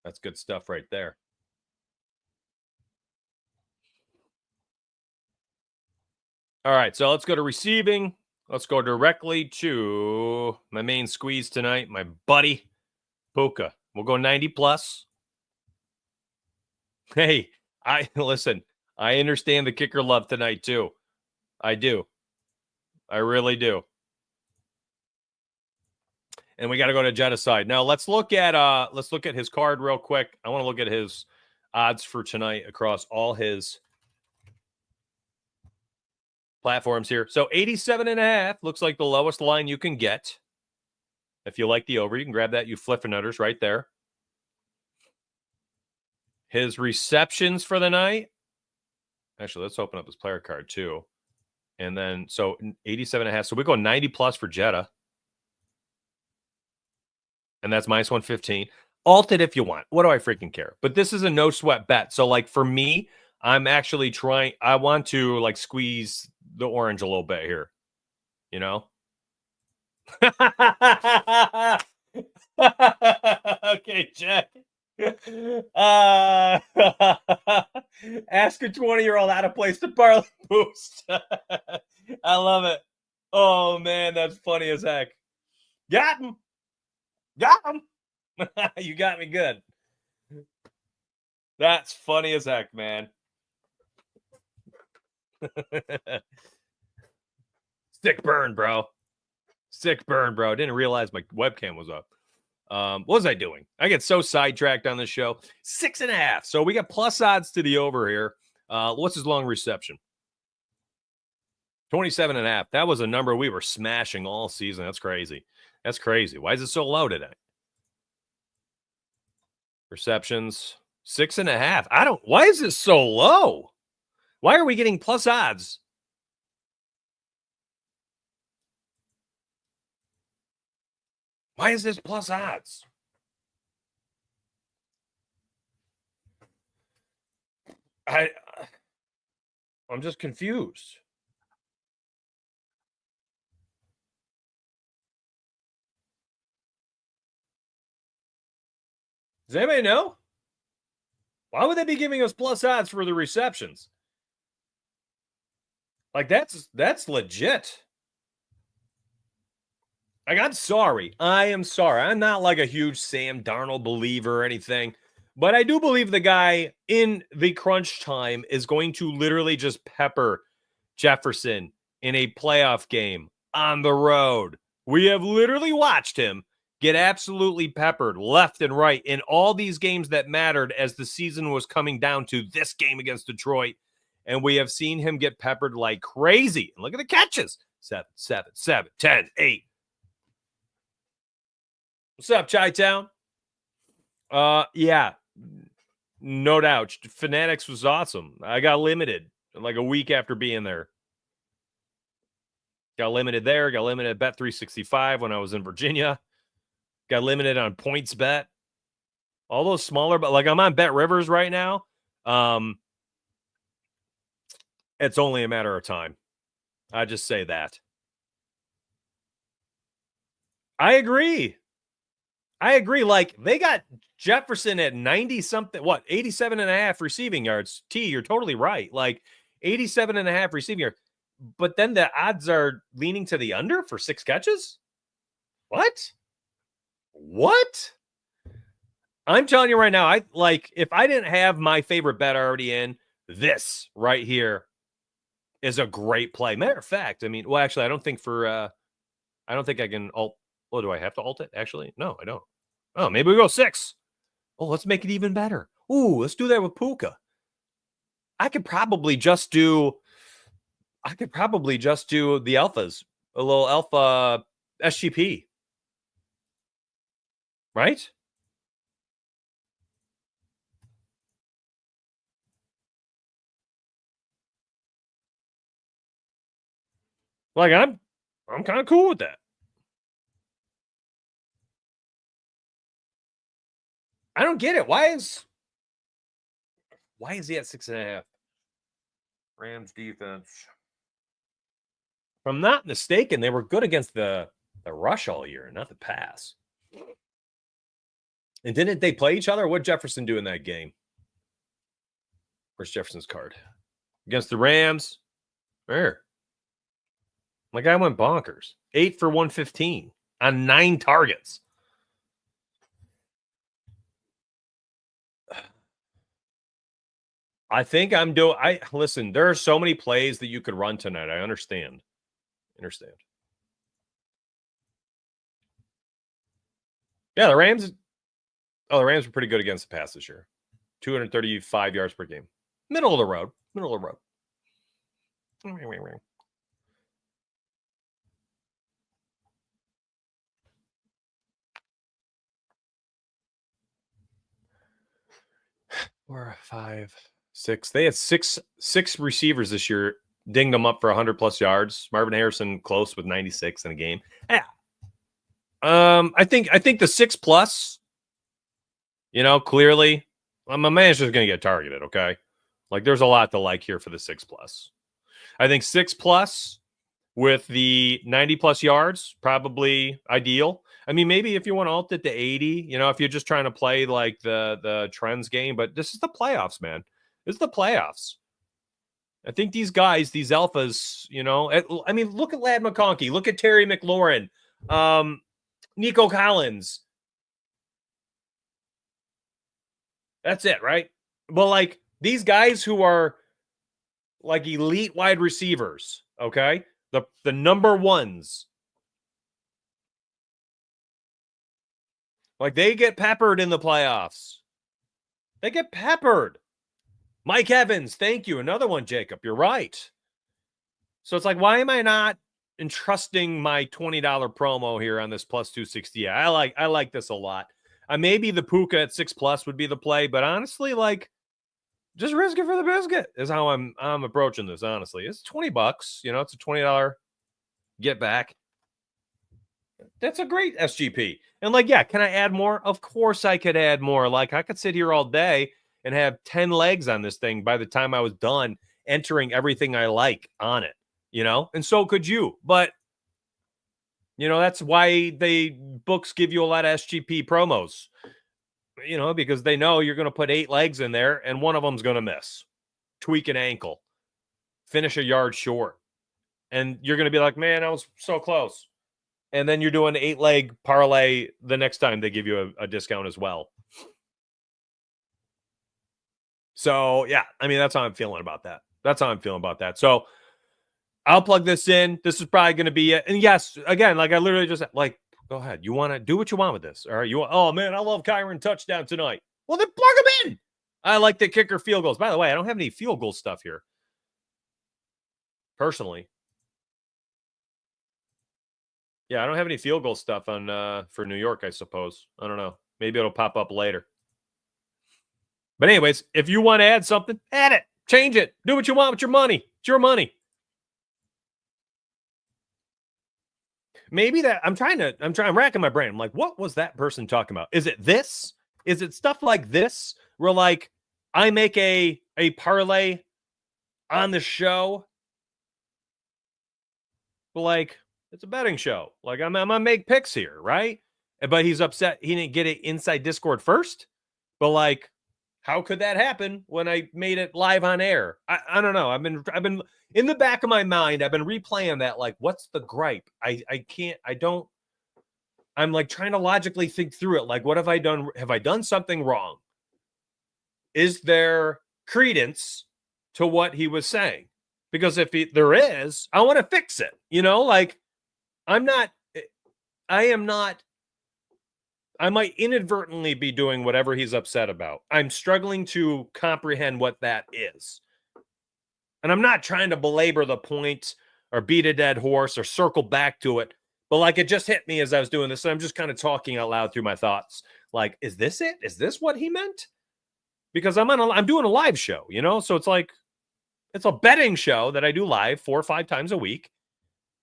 That's good stuff right there. All right, so let's go to receiving. Let's go directly to my main squeeze tonight, my buddy, Puka. We'll go 90 plus. Hey, listen, I understand the kicker love tonight too. I do. I really do. And we got to go to Jetta side. Now let's look at his card real quick. I want to look at his odds for tonight across all his platforms here. So 87.5 looks like the lowest line you can get. If you like the over, you can grab that. You fluffernutters right there. His receptions for the night. Actually, let's open up his player card too. And then, so 87.5. So we go 90 plus for Jetta. And that's minus 115. Alt it if you want. What do I freaking care? But this is a no sweat bet. So like for me, I'm actually trying. I want to like squeeze the orange a little bit here. You know? Okay, Jack. Ask a 20-year-old how to place the parlay boost. I love it. Oh man, that's funny as heck. Got him. You got me good. That's funny as heck, man. Sick burn, bro. Didn't realize my webcam was up. What was I doing? I get so sidetracked on this show. 6.5. So we got plus odds to the over here. What's his long reception? 27.5. That was a number we were smashing all season. That's crazy. Why is it so low today? Receptions 6.5. Why is it so low? Why are we getting plus odds? Why is this plus odds? I'm just confused. Does anybody know? Why would they be giving us plus odds for the receptions? Like that's legit. Like, I'm sorry. I am sorry. I'm not like a huge Sam Darnold believer or anything, but I do believe the guy in the crunch time is going to literally just pepper Jefferson in a playoff game on the road. We have literally watched him get absolutely peppered left and right in all these games that mattered as the season was coming down to this game against Detroit. And we have seen him get peppered like crazy. And look at the catches. 7, 10, 8. What's up, Chi-Town? Yeah, no doubt. Fanatics was awesome. I got limited like a week after being there. Got limited there. Got limited at Bet365 when I was in Virginia. Got limited on PointsBet. All those smaller, but like I'm on Bet Rivers right now. It's only a matter of time. I just say that. I agree. Like, they got Jefferson at 90 something, 87 and a half receiving yards. You're totally right. Like 87 and a half receiving yards. But then the odds are leaning to the under for 6 catches. What? I'm telling you right now, if I didn't have my favorite bet already in, this right here is a great play. Matter of fact, I mean, actually, I don't think I can alt. Well, do I have to alt it? Actually, no, I don't. Oh, maybe we go 6. Oh, let's make it even better. Ooh, let's do that with Puka. I could probably just do the alphas, a little alpha SGP, right? Like I'm kind of cool with that. I don't get it. Why is he at 6.5? Rams defense. If I'm not mistaken, they were good against the rush all year, not the pass. And didn't they play each other? What did Jefferson do in that game? Where's Jefferson's card? Against the Rams. Where? My guy went bonkers. 8 for 115 on 9 targets. I think listen, there are so many plays that you could run tonight. I understand. Yeah, the Rams were pretty good against the pass this year. 235 yards per game. Middle of the road. 4, 5, 6. They had six receivers this year. Dinged them up for 100+ yards. Marvin Harrison close with 96 in a game. Yeah. I think the 6+. Clearly, my manager's going to get targeted. Okay, like there's a lot to like here for the 6+. I think 6+ with the 90+ yards probably ideal. I mean, maybe if you want to alt it to 80, if you're just trying to play like the trends game, but this is the playoffs, man. This is the playoffs. I think these guys, these alphas, I mean, look at Ladd McConkey, look at Terry McLaurin, Nico Collins. That's it, right? But like these guys who are like elite wide receivers, okay? The number ones. Like they get peppered in the playoffs. They get peppered. Mike Evans, thank you. Another one, Jacob. You're right. So it's like, why am I not entrusting my $20 promo here on this plus 260? I like this a lot. Maybe the Puka at 6+ would be the play, but honestly, like, just risk it for the biscuit is how I'm approaching this. Honestly, it's $20. It's a $20 get back. That's a great SGP. And like, yeah, can I add more? Of course I could add more. Like I could sit here all day and have 10 legs on this thing by the time I was done entering everything I like on it, and so could you. But, that's why books give you a lot of SGP promos, because they know you're going to put 8 legs in there and one of them's going to miss, tweak an ankle, finish a yard short. And you're going to be like, man, I was so close. And then you're doing 8-leg parlay the next time they give you a discount as well. So, yeah, I mean, that's how I'm feeling about that. So I'll plug this in. This is probably going to be it. And yes, again, like I literally just like, go ahead. You want to do what you want with this. All right. Oh man, I love Kyron touchdown tonight. Well, then plug him in. I like the kicker field goals. By the way, I don't have any field goal stuff here. Personally. Yeah, I don't have any field goal stuff on for New York, I suppose. I don't know. Maybe it'll pop up later. But anyways, if you want to add something, add it. Change it. Do what you want with your money. It's your money. Maybe I'm racking my brain. I'm like, what was that person talking about? Is it this? Is it stuff like this? Where like I make a parlay on the show But like, it's a betting show. Like, I'm gonna make picks here, right? But he's upset he didn't get it inside Discord first. But like, how could that happen when I made it live on air? I don't know. I've been in the back of my mind, I've been replaying that. Like, what's the gripe? I'm like trying to logically think through it. Like, what have I done? Have I done something wrong? Is there credence to what he was saying? Because if there is, I want to fix it. Like, I might inadvertently be doing whatever he's upset about. I'm struggling to comprehend what that is. And I'm not trying to belabor the point or beat a dead horse or circle back to it. But like, it just hit me as I was doing this. And I'm just kind of talking out loud through my thoughts. Like, is this it? Is this what he meant? Because I'm doing a live show, So it's like, it's a betting show that I do live 4 or 5 times a week.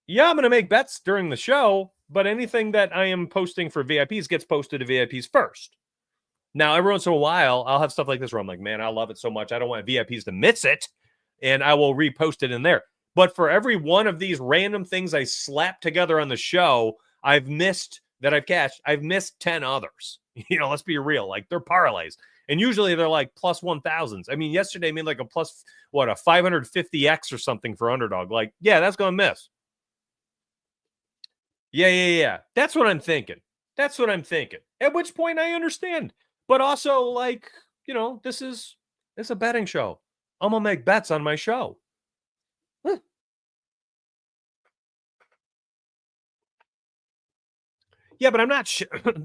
Yeah, I'm going to make bets during the show, but anything that I am posting for VIPs gets posted to VIPs first. Now, every once in a while, I'll have stuff like this where I'm like, man, I love it so much. I don't want VIPs to miss it. And I will repost it in there. But for every one of these random things I slap together on the show, I've missed 10 others. Let's be real. Like, they're parlays. And usually they're like plus 1,000s. I mean, yesterday I made like a 550x or something for underdog. Like, yeah, that's going to miss. Yeah. That's what I'm thinking. At which point I understand. But also, like, it's a betting show. I'm going to make bets on my show. Yeah, but I'm not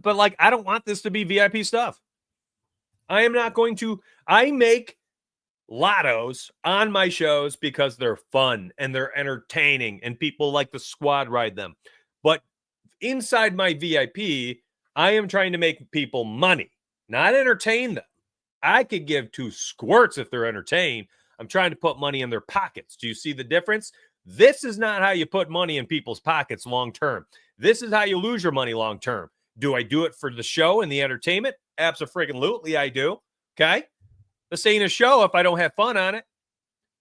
but like, I don't want this to be VIP stuff. I am not going to. I make lottos on my shows because they're fun and they're entertaining and people like to squad ride them. But inside my VIP, I am trying to make people money, not entertain them. I could give 2 squirts if they're entertained. I'm trying to put money in their pockets. Do you see the difference? This is not how you put money in people's pockets long term. This is how you lose your money long term. Do I do it for the show and the entertainment? Absolutely, I do. Okay? This ain't a show if I don't have fun on it.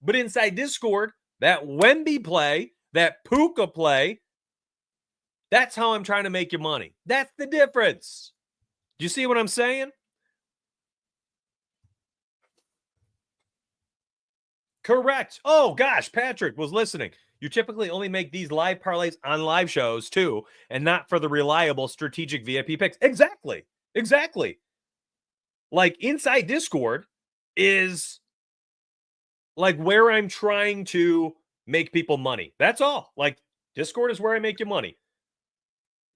But inside Discord, that Wemby play, that Puka play, that's how I'm trying to make you money. That's the difference. Do you see what I'm saying? Correct. Oh, gosh, Patrick was listening. You typically only make these live parlays on live shows, too, and not for the reliable strategic VIP picks. Exactly. Like, inside Discord is like where I'm trying to make people money. That's all. Like, Discord is where I make you money.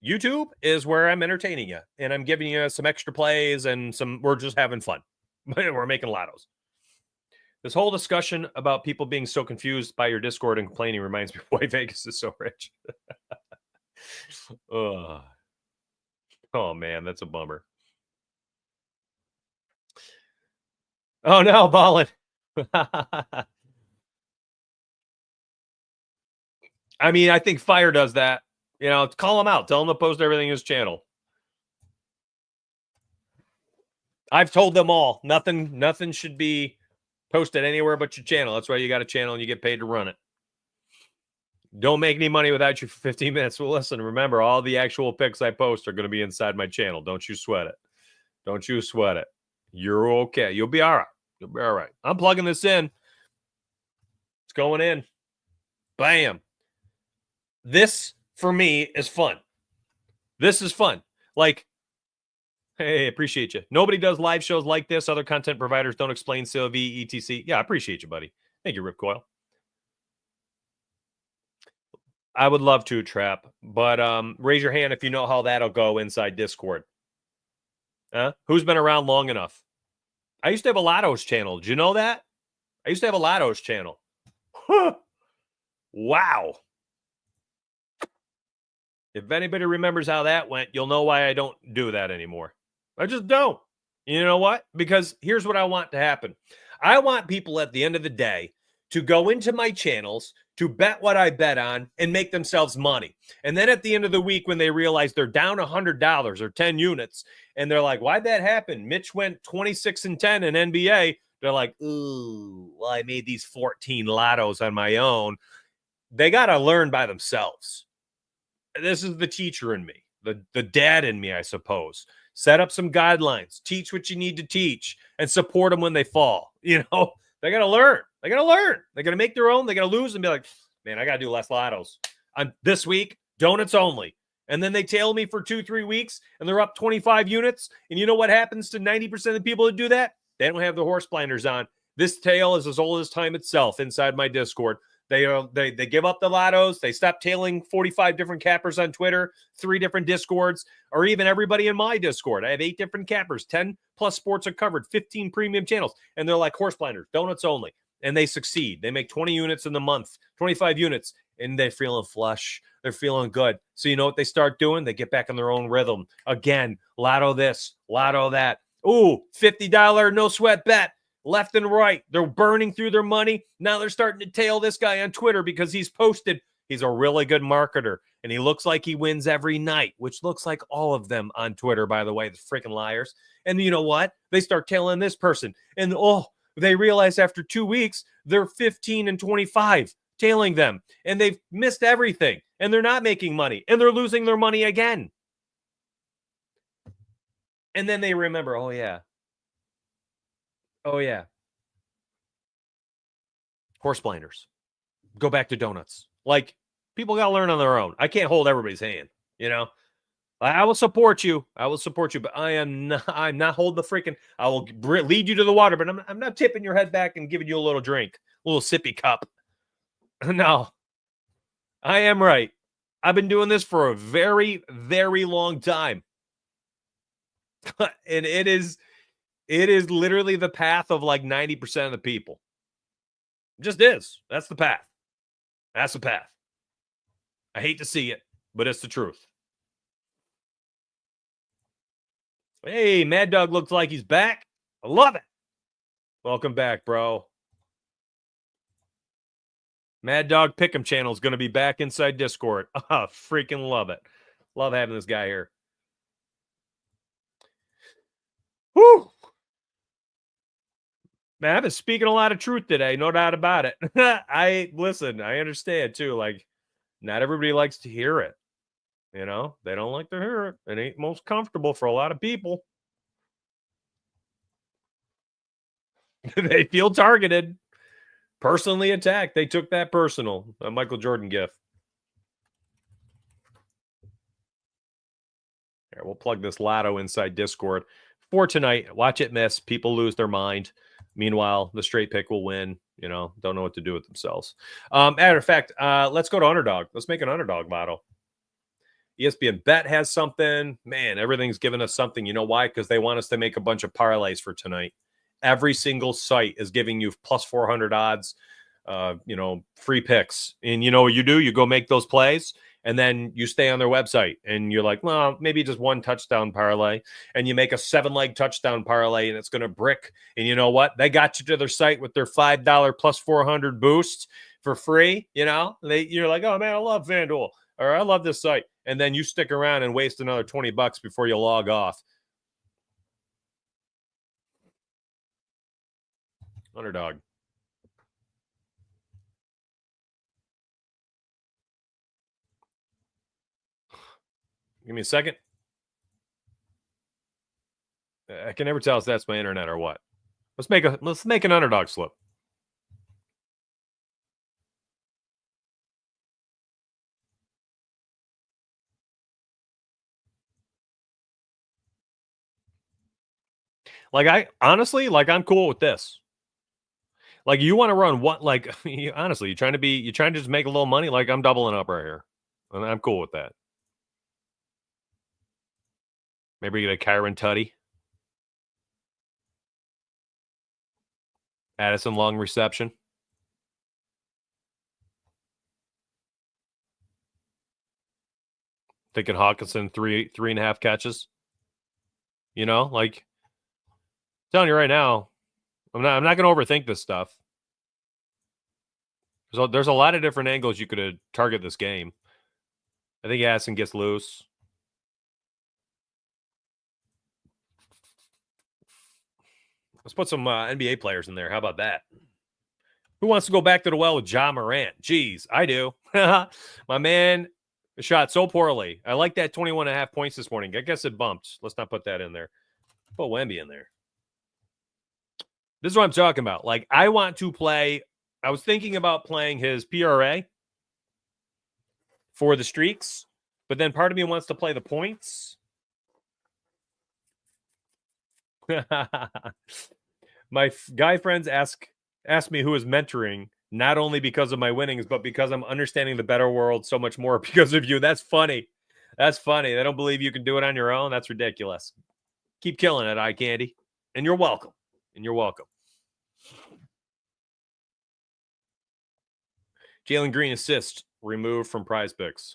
YouTube is where I'm entertaining you, and I'm giving you some extra plays and we're just having fun. We're making lottos. This whole discussion about people being so confused by your Discord and complaining reminds me of why Vegas is so rich. Oh man, that's a bummer. Oh no, Ballin. I mean, I think Fire does that. Call him out. Tell him to post everything in his channel. I've told them all. Nothing should be posted anywhere but your channel. That's why you got a channel and you get paid to run it. Don't make any money without you for 15 minutes. Well, listen, remember, all the actual picks I post are going to be inside my channel. Don't you sweat it. You're okay. You'll be all right. I'm plugging this in. It's going in. Bam. This, for me, is fun. This is fun. Like, hey, appreciate you. Nobody does live shows like this. Other content providers don't explain CLV, etc. Yeah, I appreciate you, buddy. Thank you, Rip Coil. I would love to, Trap, but raise your hand if you know how that'll go inside Discord. Who's been around long enough? I used to have a Lotto's channel. Did you know that? I used to have a Lotto's channel. Wow. If anybody remembers how that went, you'll know why I don't do that anymore. I just don't. You know what? Because here's what I want to happen. I want people at the end of the day to go into my channels, to bet what I bet on, and make themselves money. And then at the end of the week, when they realize they're down $100 or 10 units, and they're like, why'd that happen? Mitch went 26-10 in NBA. They're like, ooh, well, I made these 14 lottos on my own. they got to learn by themselves. This is the teacher in me, the dad in me, I suppose. Set up some guidelines, teach what you need to teach, and support them when they fall. They got to learn. They got to learn. They got to make their own. They got to lose and be like, man, I got to do less lottos. This week, donuts only. And then they tail me for 2-3 weeks and they're up 25 units. And you know what happens to 90% of the people that do that? They don't have the horse blinders on. This tale is as old as time itself inside my Discord. They give up the lottos. They stop tailing 45 different cappers on Twitter, 3 different Discords, or even everybody in my Discord. I have 8 different cappers, 10 plus sports are covered, 15 premium channels. And they're like horse blinders, donuts only. And they succeed. They make 20 units in the month, 25 units, and they're feeling flush. They're feeling good. So you know what they start doing? They get back in their own rhythm. Again, lotto this, lotto that. Ooh, $50 no sweat bet. Left and right. They're burning through their money. Now they're starting to tail this guy on Twitter because he's posted. He's a really good marketer, and he looks like he wins every night, which looks like all of them on Twitter, by the way, the freaking liars. And you know what? They start tailing this person. And, they realize after 2 weeks, they're 15 and 25, tailing them. And they've missed everything. And they're not making money. And they're losing their money again. And then they remember, oh, yeah. Horse blinders. Go back to donuts. Like, people got to learn on their own. I can't hold everybody's hand, I will support you. But I'm not holding the freaking, I will lead you to the water, but I'm not tipping your head back and giving you a little drink, a little sippy cup. No, I am right. I've been doing this for a very, very long time. And it is literally the path of like 90% of the people. It just is. That's the path. I hate to see it, but it's the truth. Hey, Mad Dog looks like he's back. I love it. Welcome back, bro. Mad Dog Pick'em channel is going to be back inside Discord. Freaking love it. Love having this guy here. Whew. Man, I've been speaking a lot of truth today, no doubt about it. I understand too. Like, not everybody likes to hear it. They don't like to hear it. It ain't most comfortable for a lot of people. They feel targeted, personally attacked. They took that personal. A Michael Jordan gift. Here, we'll plug this lotto inside Discord for tonight. Watch it miss. People lose their mind. Meanwhile, the straight pick will win. Don't know what to do with themselves. Matter of fact, let's go to underdog. Let's make an underdog lotto. ESPN Bet has something. Man, everything's giving us something. You know why? Because they want us to make a bunch of parlays for tonight. Every single site is giving you plus 400 odds, free picks. And you know what you do? You go make those plays, and then you stay on their website. And you're like, well, maybe just one touchdown parlay. And you make a 7-leg touchdown parlay, and it's going to brick. And you know what? They got you to their site with their $5 plus 400 boost for free. You're like, oh, man, I love FanDuel. Or I love this site. And then you stick around and waste another $20 before you log off. Underdog. Give me a second. I can never tell if that's my internet or what. Let's make an underdog slip. I'm cool with this. Like, you want to run what? Like, honestly, you're trying to just make a little money. Like, I'm doubling up right here, and I'm cool with that. Maybe get a Kyron Tutty, Addison long reception. Thinking Hawkinson 3.5 catches. Telling you right now, I'm not going to overthink this stuff. So there's a lot of different angles you could target this game. I think Addison gets loose. Let's put some NBA players in there. How about that? Who wants to go back to the well with John Morant? Jeez, I do. My man shot so poorly. I like that 21.5 points this morning. I guess it bumped. Let's not put that in there. Put Wemby in there. This is what I'm talking about. Like, I want to play. I was thinking about playing his PRA for the streaks, but then part of me wants to play the points. My guy friends ask me who is mentoring, not only because of my winnings, but because I'm understanding the better world so much more because of you. That's funny. That's funny. They don't believe you can do it on your own. That's ridiculous. Keep killing it, Eye Candy. And you're welcome. And you're welcome. Jalen Green assist removed from PrizePicks.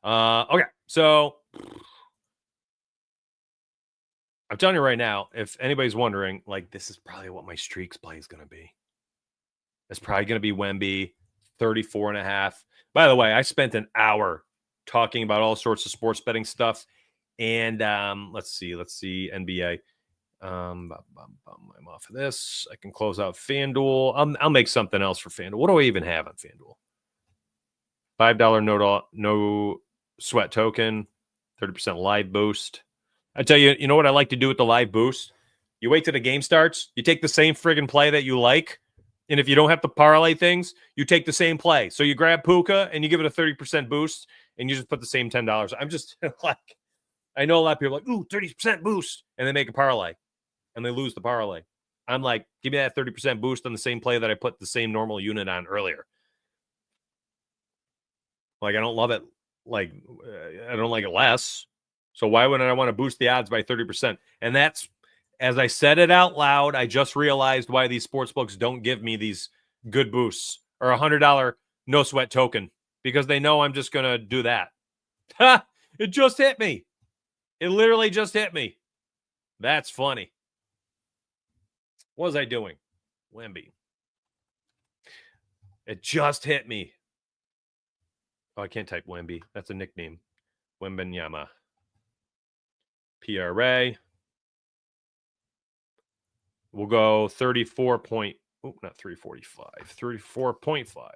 Okay, so I'm telling you right now, if anybody's wondering, like, this is probably what my streaks play is going to be. It's probably going to be Wemby, 34.5. By the way, I spent an hour talking about all sorts of sports betting stuff. And let's see, NBA. I'm off of this. I can close out FanDuel. I'll make something else for FanDuel. What do I even have on FanDuel? $5 no sweat token, 30% live boost. I tell you, you know what I like to do with the live boost? You wait till the game starts. You take the same friggin' play that you like. And if you don't have to parlay things, you take the same play. So you grab Puka and you give it a 30% boost and you just put the same $10. I'm just like, I know a lot of people are like, ooh, 30% boost. And they make a parlay and they lose the parlay. I'm like, give me that 30% boost on the same play that I put the same normal unit on earlier. Like, I don't love it. Like, I don't like it less. So why wouldn't I want to boost the odds by 30%? And that's, as I said it out loud, I just realized why these sports books don't give me these good boosts or $100 no sweat token, because they know I'm just going to do that. Ha! It just hit me. It literally just hit me. That's funny. What was I doing? Wemby. It just hit me. Oh, I can't type Wemby. That's a nickname. Wembenyama. PRA. We'll go 34 point. Oh, not 345. 34.5.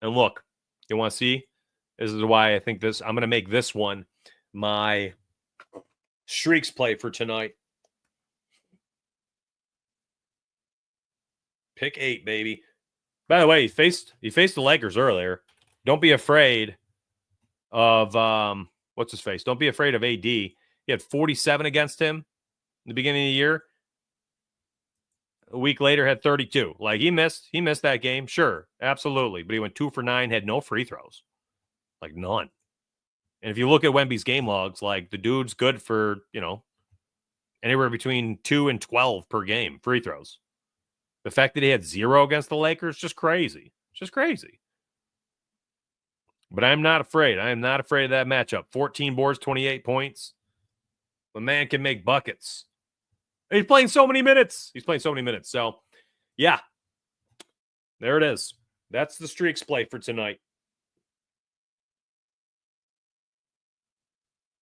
And look, you want to see? This is why I think this. I'm going to make this one my streaks play for tonight. Pick 8, baby. By the way, he faced the Lakers earlier. Don't be afraid of what's his face. Don't be afraid of AD. He had 47 against him in the beginning of the year. A week later, had 32. Like, he missed that game, sure, absolutely. But he went 2 for 9, had no free throws, like none. And if you look at Wemby's game logs, like, the dude's good for, anywhere between 2 and 12 per game free throws. The fact that he had 0 against the Lakers, just crazy. It's just crazy. But I'm not afraid. I am not afraid of that matchup. 14 boards, 28 points. The man can make buckets. He's playing so many minutes. So, yeah. There it is. That's the streaks play for tonight.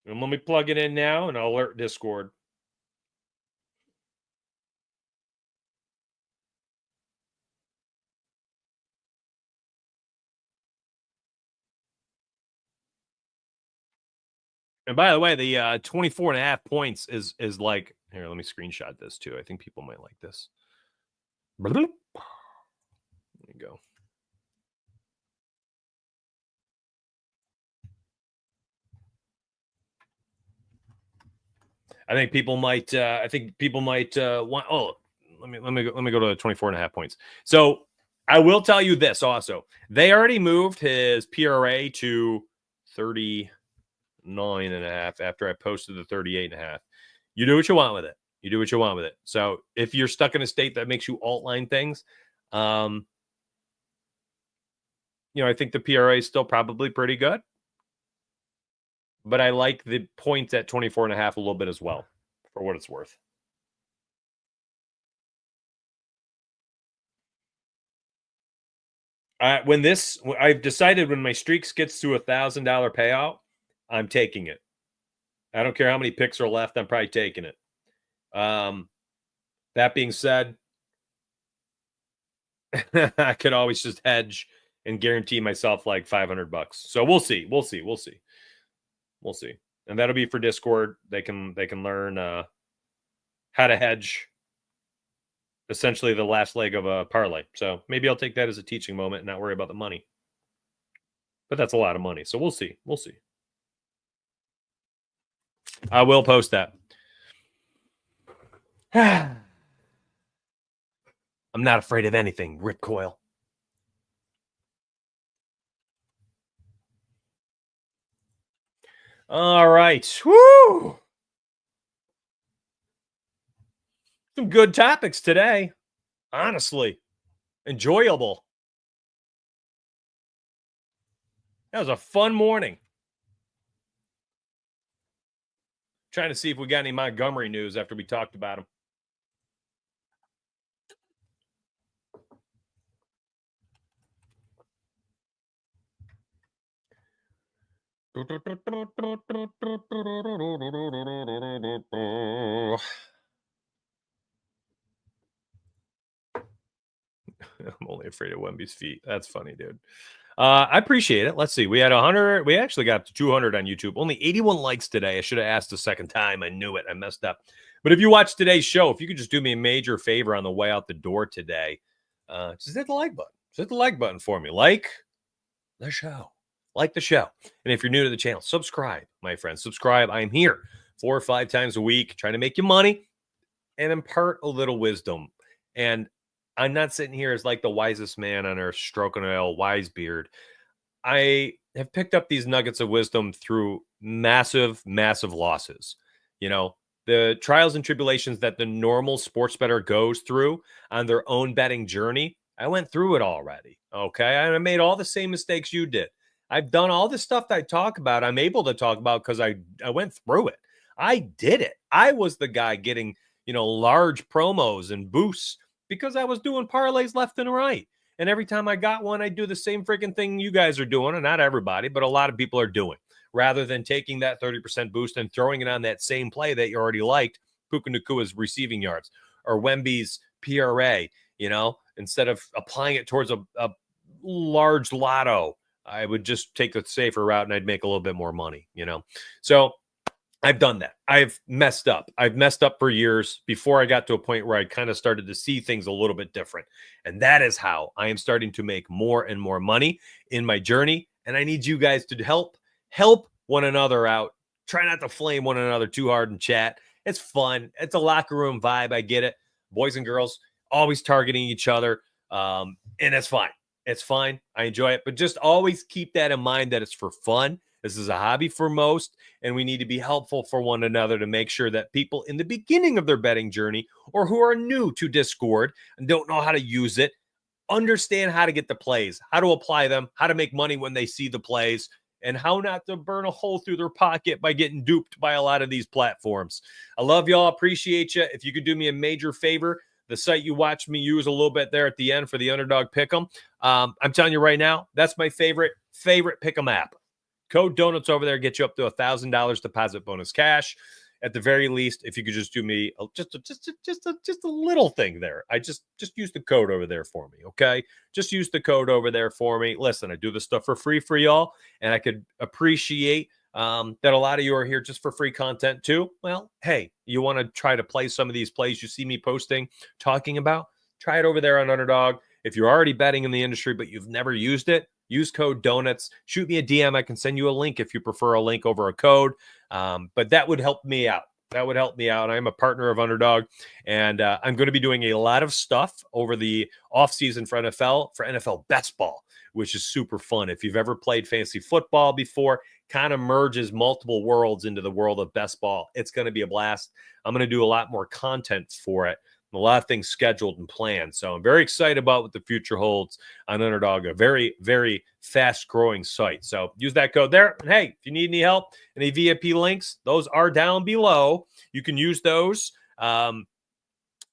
And let me plug it in now, and I'll alert Discord. And by the way, the 24.5 points is like, here, let me screenshot this too. I think people might like this. There you go. I think people might want. Oh, let me go to 24.5 points. So I will tell you this also. They already moved his PRA to 39.5 after I posted the 38.5. You do what you want with it. So if you're stuck in a state that makes you alt line things, I think the PRA is still probably pretty good. But I like the points at 24.5 a little bit as well, for what it's worth. I've decided when my streaks gets to $1,000 payout, I'm taking it. I don't care how many picks are left. I'm probably taking it. That being said, I could always just hedge and guarantee myself like $500. So we'll see. We'll see. We'll see. We'll see. And that'll be for Discord. They can learn how to hedge essentially the last leg of a parlay. So maybe I'll take that as a teaching moment and not worry about the money. But that's a lot of money. So we'll see. We'll see. I will post that. I'm not afraid of anything, Rip Coil. All right. Woo! Some good topics today. Honestly, enjoyable. That was a fun morning. Trying to see if we got any Montgomery news after we talked about him. I'm only afraid of Wemby's feet. That's funny, dude. I appreciate it. Let's see. We had 100. We actually got to 200 on YouTube. Only 81 likes today. I should have asked a second time. I knew it. I messed up. But if you watch today's show, if you could just do me a major favor on the way out the door today, just hit the like button. Just hit the like button for me. Like the show. Like the show. And if you're new to the channel, subscribe, my friends. Subscribe. I'm here 4 or 5 times a week trying to make you money and impart a little wisdom. And I'm not sitting here as like the wisest man on earth stroking an old wise beard. I have picked up these nuggets of wisdom through massive, massive losses. You know, the trials and tribulations that the normal sports bettor goes through on their own betting journey. I went through it already. Okay. And I made all the same mistakes you did. I've done all the stuff that I talk about. I'm able to talk about because I went through it. I did it. I was the guy getting, large promos and boosts because I was doing parlays left and right. And every time I got one, I do the same freaking thing you guys are doing. And not everybody, but a lot of people are doing. Rather than taking that 30% boost and throwing it on that same play that you already liked, Puka Nakua's receiving yards or Wemby's PRA, instead of applying it towards a large lotto, I would just take the safer route and I'd make a little bit more money, So I've done that. I've messed up. I've messed up for years before I got to a point where I kind of started to see things a little bit different. And that is how I am starting to make more and more money in my journey. And I need you guys to help one another out. Try not to flame one another too hard in chat. It's fun. It's a locker room vibe. I get it. Boys and girls always targeting each other. And it's fine. It's fine. I enjoy it. But just always keep that in mind that it's for fun. This is a hobby for most, and we need to be helpful for one another to make sure that people in the beginning of their betting journey or who are new to Discord and don't know how to use it, understand how to get the plays, how to apply them, how to make money when they see the plays, and how not to burn a hole through their pocket by getting duped by a lot of these platforms. I love y'all. Appreciate you. If you could do me a major favor, the site you watched me use a little bit there at the end for the Underdog Pick'em. I'm telling you right now, that's my favorite Pick'em app. Code Donuts over there, get you up to $1,000 deposit bonus cash. At the very least, if you could just do me just a little thing there. I just use the code over there for me, okay? Just use the code over there for me. Listen, I do this stuff for free for y'all, and I could appreciate that a lot of you are here just for free content too. Well, hey, you want to try to play some of these plays you see me posting, talking about? Try it over there on Underdog. If you're already betting in the industry but you've never used it, use code Donuts. Shoot me a DM. I can send you a link if you prefer a link over a code. But that would help me out. That would help me out. I'm a partner of Underdog, and I'm going to be doing a lot of stuff over the offseason for NFL best ball, which is super fun. If you've ever played fantasy football before, kind of merges multiple worlds into the world of best ball. It's going to be a blast. I'm going to do a lot more content for it. A lot of things scheduled and planned. So I'm very excited about what the future holds on Underdog, a very, very fast growing site. So use that code there. And hey, if you need any help, any VIP links, those are down below. You can use those. Don't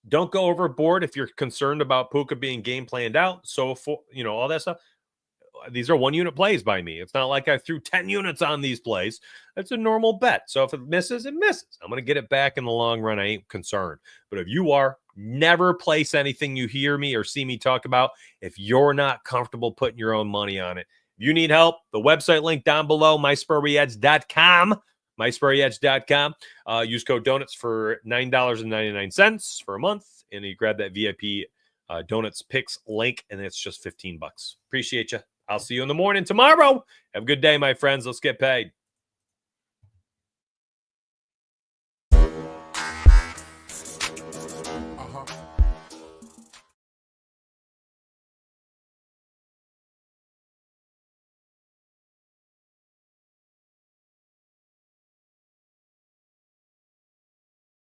go overboard if you're concerned about Puka being game planned out. So for, all that stuff. These are 1-unit plays by me. It's not like I threw 10 units on these plays. It's a normal bet. So if it misses, it misses. I'm going to get it back in the long run. I ain't concerned. But if you are, Never place anything you hear me or see me talk about if you're not comfortable putting your own money on it. If you need help, the website link down below, myspurryedge.com. myspurryedge.com. Use code donuts for $9.99 for a month, and you grab that VIP donuts picks link, and it's just $15. Appreciate you. I'll see you in the morning tomorrow. Have a good day, my friends. Let's get paid.